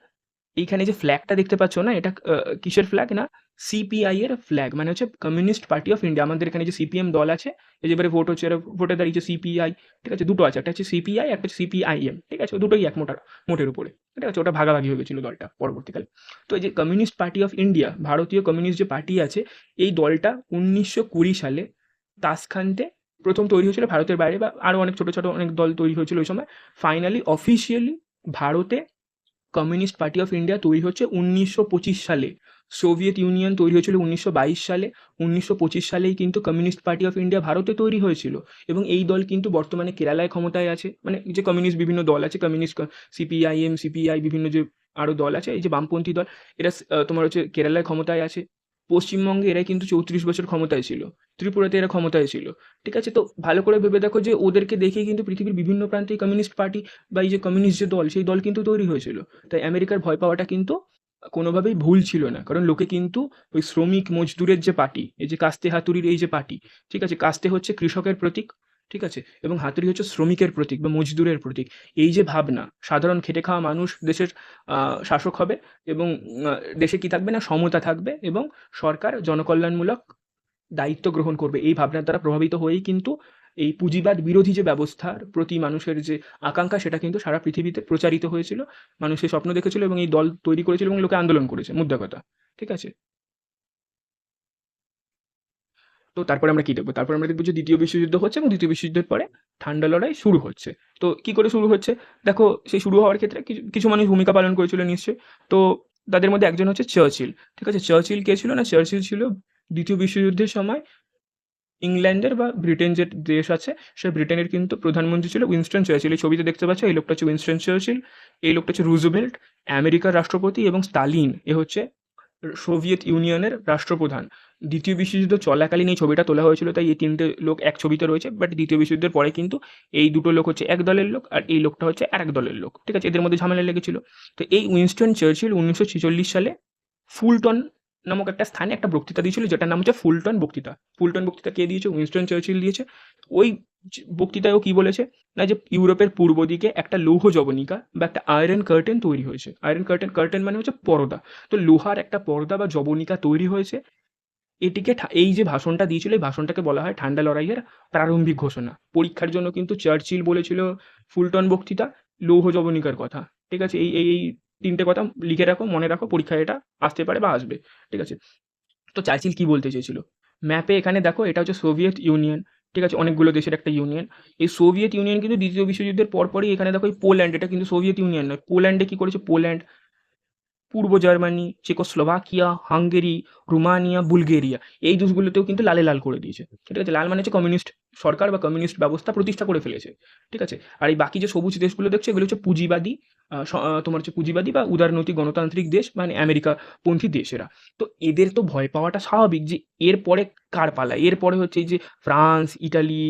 A: এইখানে যে ফ্ল্যাগটা দেখতে পাচ্ছ না, এটা কিসের ফ্ল্যাগ না, সিপিআই এর ফ্ল্যাগ, মানে হচ্ছে কমিউনিস্ট পার্টি অফ ইন্ডিয়া। আমাদের এখানে যে সিপিএম দল আছে, এই যে এবারে ভোট হচ্ছে, ভোটে দাঁড়িয়েছে সিপিআই, ঠিক আছে, দুটো আছে, একটা হচ্ছে সিপিআই, একটা হচ্ছে সিপিআইএম, ঠিক আছে, দুটোই এক মোটের উপরে, ঠিক আছে। ওটা ভাগাভাগি হয়ে গেছিল দলটা পরবর্তীকালে। তো এই যে কমিউনিস্ট পার্টি অফ ইন্ডিয়া, ভারতীয় কমিউনিস্ট যে পার্টি আছে, এই দলটা 1920 সালে তাসখান্তে প্রথম তৈরি হয়েছিল ভারতের বাইরে, বা আরও অনেক ছোটো ছোটো অনেক দল তৈরি হয়েছিল ওই সময়। ফাইনালি অফিসিয়ালি ভারতে কমিউনিস্ট পার্টি অফ ইন্ডিয়া তৈরি হচ্ছে 1925 সালে। সোভিয়েত ইউনিয়ন তৈরি হয়েছিল 1922 সালে। 1925 সালেই কিন্তু কমিউনিস্ট পার্টি অফ ইন্ডিয়া ভারতে তৈরি হয়েছিল, এবং এই দল কিন্তু বর্তমানে কেরালায় ক্ষমতায় আছে। মানে যে কমিউনিস্ট বিভিন্ন দল আছে, কমিউনিস্ট সিপিআইএম, সিপিআই, বিভিন্ন যে আরও দল আছে, এই যে বামপন্থী দল, এরা তোমার হচ্ছে কেরালায় ক্ষমতায় আছে। পশ্চিমবঙ্গে এরাই কিন্তু 34 বছর ক্ষমতায় ছিল। ত্রিপুরাতে এরা ক্ষমতায় ছিল, ঠিক আছে। তো ভালো করে ভেবে দেখো যে ওদেরকে দেখেই কিন্তু পৃথিবীর বিভিন্ন প্রান্তে কমিউনিস্ট পার্টি বা এই যে কমিউনিস্ট যে দল, সেই দল কিন্তু তৈরি হয়েছিল। তাই আমেরিকার ভয় পাওয়াটা কিন্তু কোনোভাবেই ভুল ছিল না, কারণ লোকে কিন্তু ওই শ্রমিক মজদুরের যে পার্টি, এই যে কাস্তে হাতুড়ির এই যে পার্টি, ঠিক আছে, কাস্তে হচ্ছে কৃষকের প্রতীক, ঠিক আছে, এবং হাতুড়ি হচ্ছে শ্রমিকের প্রতীক বা মজদুরের প্রতীক। এই যে ভাবনা, সাধারণ খেটে খাওয়া মানুষ দেশের শাসক হবে, এবং দেশে কি থাকবে না, সমতা থাকবে, এবং সরকার জনকল্যাণমূলক দায়িত্ব গ্রহণ করবে, এই ভাবনার দ্বারা প্রভাবিত হয়েই কিন্তু এই পুঁজিবাদ বিরোধী যে ব্যবস্থার প্রতি মানুষের যে আকাঙ্ক্ষা, সেটা কিন্তু সারা পৃথিবীতে প্রচারিত হয়েছিল। মানুষের স্বপ্ন দেখেছিল এবং এই দল তৈরি করেছিল এবং লোকে আন্দোলন করেছে, মুদ্রা কথা, ঠিক আছে। তো তারপরে আমরা কি দেখবো, তারপরে আমরা দেখবো যে দ্বিতীয় বিশ্বযুদ্ধ হচ্ছে, এবং দ্বিতীয় বিশ্বযুদ্ধের পরে ঠান্ডা লড়াই শুরু হচ্ছে। তো কি করে শুরু হচ্ছে, দেখো, সেই শুরু হওয়ার ক্ষেত্রে কিছু কিছু মানুষ ভূমিকা পালন করেছিল নিশ্চয়ই। তো তাদের মধ্যে একজন হচ্ছে চার্চিল, ঠিক আছে। চার্চিল কে ছিল না, চার্চিল ছিল দ্বিতীয় বিশ্বযুদ্ধের সময় ইংল্যান্ডের বা ব্রিটেন যে দেশ আছে, সে ব্রিটেনের কিন্তু প্রধানমন্ত্রী ছিল উইনস্টন চার্চিল। এই ছবিতে দেখতে পাচ্ছ, এই লোকটা হচ্ছে উইনস্টন চার্চিল, এই লোকটা হচ্ছে রুজভেল্ট আমেরিকার রাষ্ট্রপতি, এবং স্টালিন এ হচ্ছে সোভিয়েত ইউনিয়নের রাষ্ট্রপ্রধান। দ্বিতীয় বিশ্বযুদ্ধ চলাকালীন এই ছবিটা তোলা হয়েছিল, তাই এই তিনটে লোক এক ছবিতে রয়েছে। বাট দ্বিতীয় বিশ্বযুদ্ধের পরে কিন্তু এই দুটো লোক হচ্ছে এক দলের লোক, আর এই লোকটা হচ্ছে আরেক দলের লোক। ঠিক আছে, এদের মধ্যে ঝামেলা লেগেছিল। তো এই উইনস্টন চার্চিল 1946 সালে ফুলটন নামক একটা স্থানে একটা বক্তৃতা দিয়েছিল, যেটার নাম হচ্ছে ফুলটন বক্তৃতা। ফুলটন বক্তৃতা কে দিয়েছে? উইনস্টন চার্চিল দিয়েছে। ওই বক্তৃতায়ও কি বলেছে না, যে ইউরোপের পূর্ব দিকে একটা লৌহ জবনিকা বা একটা আয়রন কার্টেন তৈরি হয়েছে। আয়রন কার্টেন, কার্টেন মানে হচ্ছে পর্দা। তো লোহার একটা পর্দা বা জবনিকা তৈরি হয়েছে। এটিকে এই যে ভাষণটা দিয়েছিল, এই ভাষণটাকে বলা হয় ঠান্ডা লড়াইয়ের প্রারম্ভিক ঘোষণা। পরীক্ষার জন্য কিন্তু চার্চিল বলেছিল ফুলটন বক্তৃতা, লৌহ জবনিকার কথা। ঠিক আছে, এই তিনটে কথা লিখে রাখো, মনে রাখো, পরীক্ষায় এটা আসতে পারে বা আসবে। ঠিক আছে, তো চার্চিল কি বলতে চেয়েছিল? ম্যাপে এখানে দেখো, এটা হচ্ছে সোভিয়েত ইউনিয়ন। ঠিক আছে, অনেকগুলো দেশের একটা ইউনিয়ন। এই সোভিয়েত ইউনিয়ন কিন্তু দ্বিতীয় বিশ্বযুদ্ধের পরপরই, এখানে দেখো এই পোল্যান্ড, এটা কিন্তু সোভিয়েত ইউনিয়ন নয়। পোল্যান্ডে কি করেছে? পোল্যান্ড, পূর্ব Germany, Czechoslovakia, Hungary, Romania, Bulgaria, এই দেশগুলোতেও কিন্তু লালে লাল করে দিয়েছে। ঠিক আছে, লাল মানে হচ্ছে কমিউনিস্ট সরকার বা কমিউনিস্ট ব্যবস্থা প্রতিষ্ঠা করে ফেলেছে। ঠিক আছে, আর এই বাকি যে সবুজ দেশগুলো দেখছো, এগুলো হচ্ছে পুঁজিবাদী, তোমার হচ্ছে পুঁজিবাদী বা উদারনৈতিক গণতান্ত্রিক দেশ, মানে আমেরিকাপন্থী দেশ এরা। তো এদের তো ভয় পাওয়াটা স্বাভাবিক, যে এরপরে কার পালা? এরপরে হচ্ছে এই যে ফ্রান্স, ইটালি,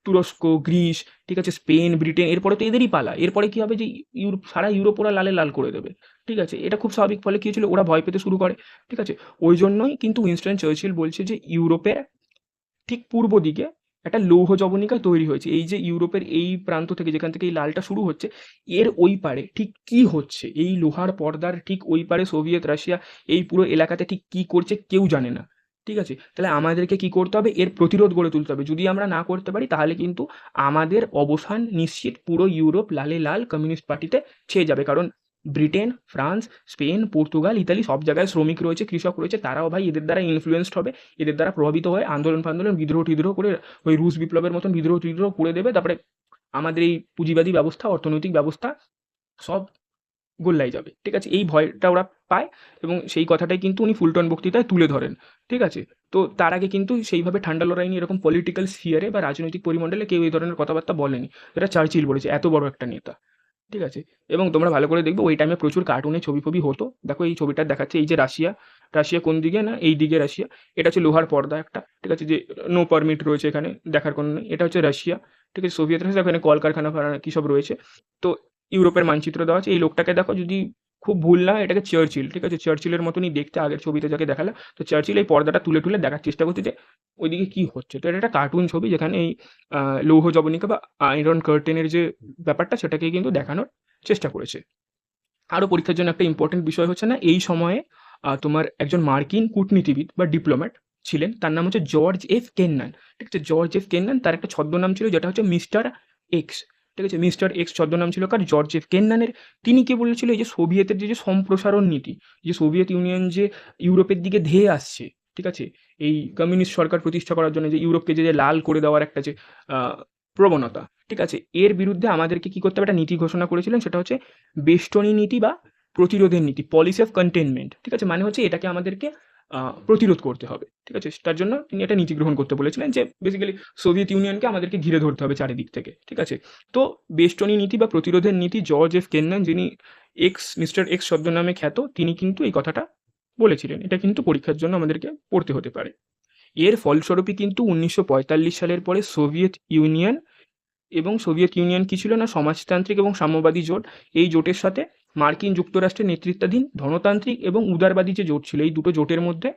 A: তুরস্ক, গ্রিস, ঠিক আছে, স্পেন, ব্রিটেন, এরপরে তো এদেরই পালা। এরপরে কি হবে? যে ইউরোপ, সারা ইউরোপ ওরা লালে লাল করে দেবে। ঠিক আছে, এটা খুব স্বাভাবিক। ফলে কি হয়েছিল? ওরা ভয় পেতে শুরু করে। ঠিক আছে, ওই জন্যই কিন্তু উইনস্টন চার্চিল বলছে যে ইউরোপের ঠিক পূর্ব দিকে একটা লৌহ জবনিকা তৈরি হয়েছে। এই যে ইউরোপের এই প্রান্ত থেকে, যেখান থেকে এই লালটা শুরু হচ্ছে, এর ওই পারে ঠিক কি হচ্ছে, এই লোহার পর্দার ঠিক ওই পারে সোভিয়েত রাশিয়া এই পুরো এলাকাতে ঠিক কি করছে কেউ জানে না। ঠিক আছে, তাহলে আমাদেরকে কি করতে হবে? এর প্রতিরোধ গড়ে তুলতে হবে। যদি আমরা না করতে পারি, তাহলে কিন্তু আমাদের অবসান নিশ্চিত। পুরো ইউরোপ লালে লাল কমিউনিস্ট পার্টিতে ছেয়ে যাবে। কারণ Britain, France, Spain, Portugal, Italy, সব জায়গায় শ্রমিক রয়েছে, কৃষক রয়েছে, তারাও ভাই এদের দ্বারা ইনফ্লুয়েন্সড হবে। এদের দ্বারা প্রভাবিত হয়ে আন্দোলন ফান্দোলন, বিদ্রোহ টিদ্রোহ করে ওই রুশ বিপ্লবের মতন বিদ্রোহ টিদ্রোহ করে দেবে। তারপরে আমাদের এই পুঁজিবাদী ব্যবস্থা, অর্থনৈতিক ব্যবস্থা সব গোল্লায় যাবে। ঠিক আছে, এই ভয়টা ওরা পায়, এবং সেই কথাটাই কিন্তু উনি ফুলটন বক্তৃতায় তুলে ধরেন। ঠিক আছে, তো তার আগে কিন্তু সেইভাবে ঠান্ডা লড়াই নিয়ে এরকম পলিটিক্যাল স্ফিয়ারে বা রাজনৈতিক পরিমণ্ডলে কেউ এই ধরনের কথাবার্তা বলেনি। এটা চার্চিল বলেছে, এত বড় একটা নেতা। ঠিক আছে, এবং তোমরা ভালো করে দেখবে ওই টাইমে প্রচুর কার্টুনে ছবি ফবি হতো। দেখো এই ছবিটা দেখাচ্ছে, এই যে রাশিয়া, রাশিয়া কোন দিকে? না এই দিকে রাশিয়া। এটা হচ্ছে লোহার পর্দা একটা। ঠিক আছে, যে নো পারমিট রয়েছে এখানে, দেখার কোনো নেই। এটা হচ্ছে রাশিয়া। ঠিক আছে, সোভিয়েত রাশিয়া, এখানে কলকারখানা কী সব রয়েছে। তো ইউরোপের মানচিত্র দেওয়া আছে। এই লোকটাকে দেখো, যদি খুব ভুল না হয়, এটাকে চার্চিল। ঠিক আছে, চার্চিলের মতনই দেখতে আগের ছবিতে যাকে দেখালাম। তো চার্চিল এই পর্দাটা তুলে তুলে দেখার চেষ্টা করছে যে ওইদিকে কী হচ্ছে। তো এটা একটা কার্টুন ছবি, যেখানে এই লৌহ জবনিকা বা আয়রন কার্টেনের যে ব্যাপারটা, সেটাকে কিন্তু দেখানোর চেষ্টা করেছে। আরও পরীক্ষার জন্য একটা ইম্পর্টেন্ট বিষয় হচ্ছে না, এই সময়ে তোমার একজন মার্কিন কূটনীতিবিদ বা ডিপ্লোম্যাট ছিলেন, তার নাম হচ্ছে জর্জ এফ কেন্নান। ঠিক আছে, জর্জ এফ কেন্নান, তার একটা ছদ্মনাম ছিল যেটা হচ্ছে মিস্টার এক্স। ঠিক আছে, মিস্টার এক্স ছদ্মনাম ছিল কার? George F কেন্নানের। তিনি কি বলেছিল? এই যে সোভিয়েতের যে সম্প্রসারণ নীতি, যে সোভিয়েত ইউনিয়ন যে ইউরোপের দিকে ধেয়ে আসছে, ঠিক আছে, এই কমিউনিস্ট সরকার প্রতিষ্ঠা করার জন্য, যে ইউরোপকে যে লাল করে দেওয়ার একটা যে প্রবণতা, ঠিক আছে, এর বিরুদ্ধে আমাদেরকে কি করতে হবে? একটা নীতি ঘোষণা করেছিলেন, সেটা হচ্ছে বেষ্টনী নীতি বা প্রতিরোধের নীতি, পলিসি অফ কন্টেনমেন্ট। ঠিক আছে, মানে হচ্ছে এটাকে আমাদেরকে প্রতিরোধ করতে হবে। ঠিক আছে, তার জন্য তিনি একটা নীতি গ্রহণ করতে বলেছিলেন, যে বেসিক্যালি সোভিয়েত ইউনিয়নকে আমাদেরকে ঘিরে ধরতে হবে চারিদিক থেকে। ঠিক আছে, তো বেষ্টনী নীতি বা প্রতিরোধের নীতি, জর্জ এফ কেন্নান, যিনি মিস্টার এক্স ছদ্মনামে খ্যাত, তিনি কিন্তু এই কথাটা বলেছিলেন। এটা কিন্তু পরীক্ষার জন্য আমাদেরকে পড়তে হতে পারে। এর ফলস্বরূপই কিন্তু 1945 সালের পরে সোভিয়েত ইউনিয়ন, এবং সোভিয়েত ইউনিয়ন কী ছিল না, সমাজতান্ত্রিক এবং সাম্যবাদী জোট। এই জোটের সাথে মার্কিন যুক্তরাষ্ট্রের নেতৃত্বাধীন ধনতান্ত্রিক এবং উদারবাদী যে জোট ছিল, এই দুটো জোটের মধ্যে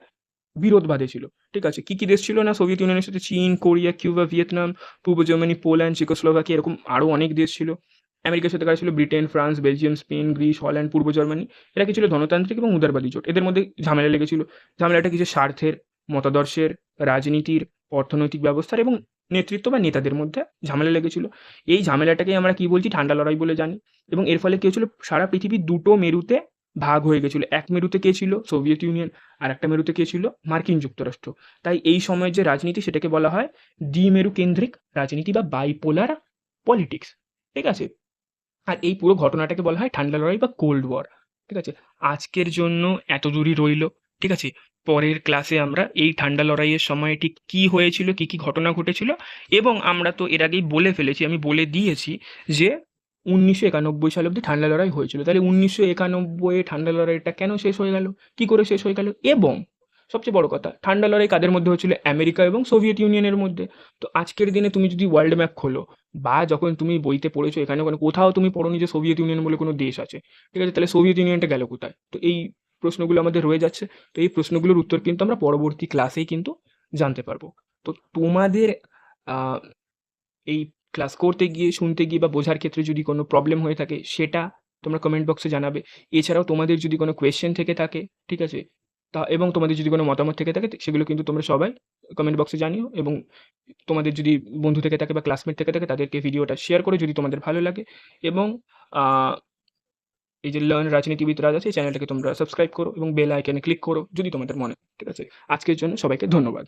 A: বিরোধ বাঁধেছিল। ঠিক আছে, কী কী দেশ ছিল না সোভিয়েত ইউনিয়নের সাথে? চীন, কোরিয়া, কিউবা, ভিয়েতনাম, পূর্ব জার্মানি, পোল্যান্ড, চেকোস্লোভাকিয়া, এরকম আরও অনেক দেশ ছিল। আমেরিকার সাথে কারা ছিল? Britain, France, Belgium, Spain, Greece, Holland, পূর্ব জার্মানি। এরা কি ছিল? ধনতান্ত্রিক এবং উদারবাদী জোট। এদের মধ্যে ঝামেলা লেগেছিল। ঝামেলাটা কিছু স্বার্থের, মতাদর্শের, রাজনীতির, অর্থনৈতিক ব্যবস্থার এবং নেতৃত্ব বা নেতাদের মধ্যে ঝামেলা লেগেছিল। এই ঝামেলাটাকেই আমরা কি বলছি? ঠান্ডা লড়াই বলে জানি। এবং এর ফলে কী হয়েছিল? সারা পৃথিবী দুটো মেরুতে ভাগ হয়ে গেছিল। এক মেরুতে কে ছিল? Soviet union. আর একটা মেরুতে কে ছিল? মার্কিন যুক্তরাষ্ট্র। তাই এই সময়ের যে রাজনীতি, সেটাকে বলা হয় দ্বিমেরু কেন্দ্রিক রাজনীতি বা বাইপোলার পলিটিক্স। ঠিক আছে, আর এই পুরো ঘটনাটাকে বলা হয় ঠান্ডা লড়াই বা কোল্ড ওয়ার। ঠিক আছে, আজকের জন্য এত দূরই রইল। ঠিক আছে, পরের ক্লাসে আমরা এই ঠান্ডা লড়াইয়ের সময় ঠিক কী হয়েছিল, কী কী ঘটনা ঘটেছিল, এবং আমরা তো এর আগেই বলে ফেলেছি, আমি বলে দিয়েছি যে 1991 সাল অবধি ঠান্ডা লড়াই হয়েছিল। তাহলে 1991 এ ঠান্ডা লড়াইটা কেন শেষ হয়ে গেল? কী করে শেষ হয়ে গেল? এবং সবচেয়ে বড় কথা, ঠান্ডা লড়াই কাদের মধ্যে হয়েছিল? আমেরিকা এবং সোভিয়েত ইউনিয়নের মধ্যে। তো আজকের দিনে তুমি যদি ওয়ার্ল্ড ম্যাপ খোলো, বা যখন তুমি বইতে পড়েছো, এখানে ওখানে কোথাও তুমি পড়োনি যে সোভিয়েত ইউনিয়ন বলে কোনো দেশ আছে। ঠিক আছে? তাহলে সোভিয়েত ইউনিয়নটা গেল কোথায়? তো এই প্রশ্নগুলো আমাদের রয়ে যাচ্ছে। তো এই প্রশ্নগুলোর উত্তর কিন্তু আমরা পরবর্তী ক্লাসেই কিন্তু জানতে পারবো। তো তোমাদের এই ক্লাস করতে গিয়ে, শুনতে গিয়ে বা বোঝার ক্ষেত্রে যদি কোনো প্রবলেম হয়ে থাকে, সেটা তোমরা কমেন্ট বক্সে জানাবে। এছাড়াও তোমাদের যদি কোনো কোয়েশ্চেন থেকে থাকে, ঠিক আছে? এবং তোমাদের যদি কোনো মতামত থেকে থাকে, সেগুলো কিন্তু তোমরা সবাই কমেন্ট বক্সে জানিও। এবং তোমাদের যদি বন্ধু থেকে থাকে বা ক্লাসমেট থেকে থাকে, তাদেরকে ভিডিওটা শেয়ার করো যদি তোমাদের ভালো লাগে। এবং আ এই যে লার্ন রাজনীতিবিদ রাজ আছে, এই চ্যানেলটাকে তোমরা সাবস্ক্রাইব করো এবং বেল আইকনে ক্লিক করো যদি তোমাদের মনে হয়। ঠিক আছে? আজকের জন্য সবাইকে ধন্যবাদ।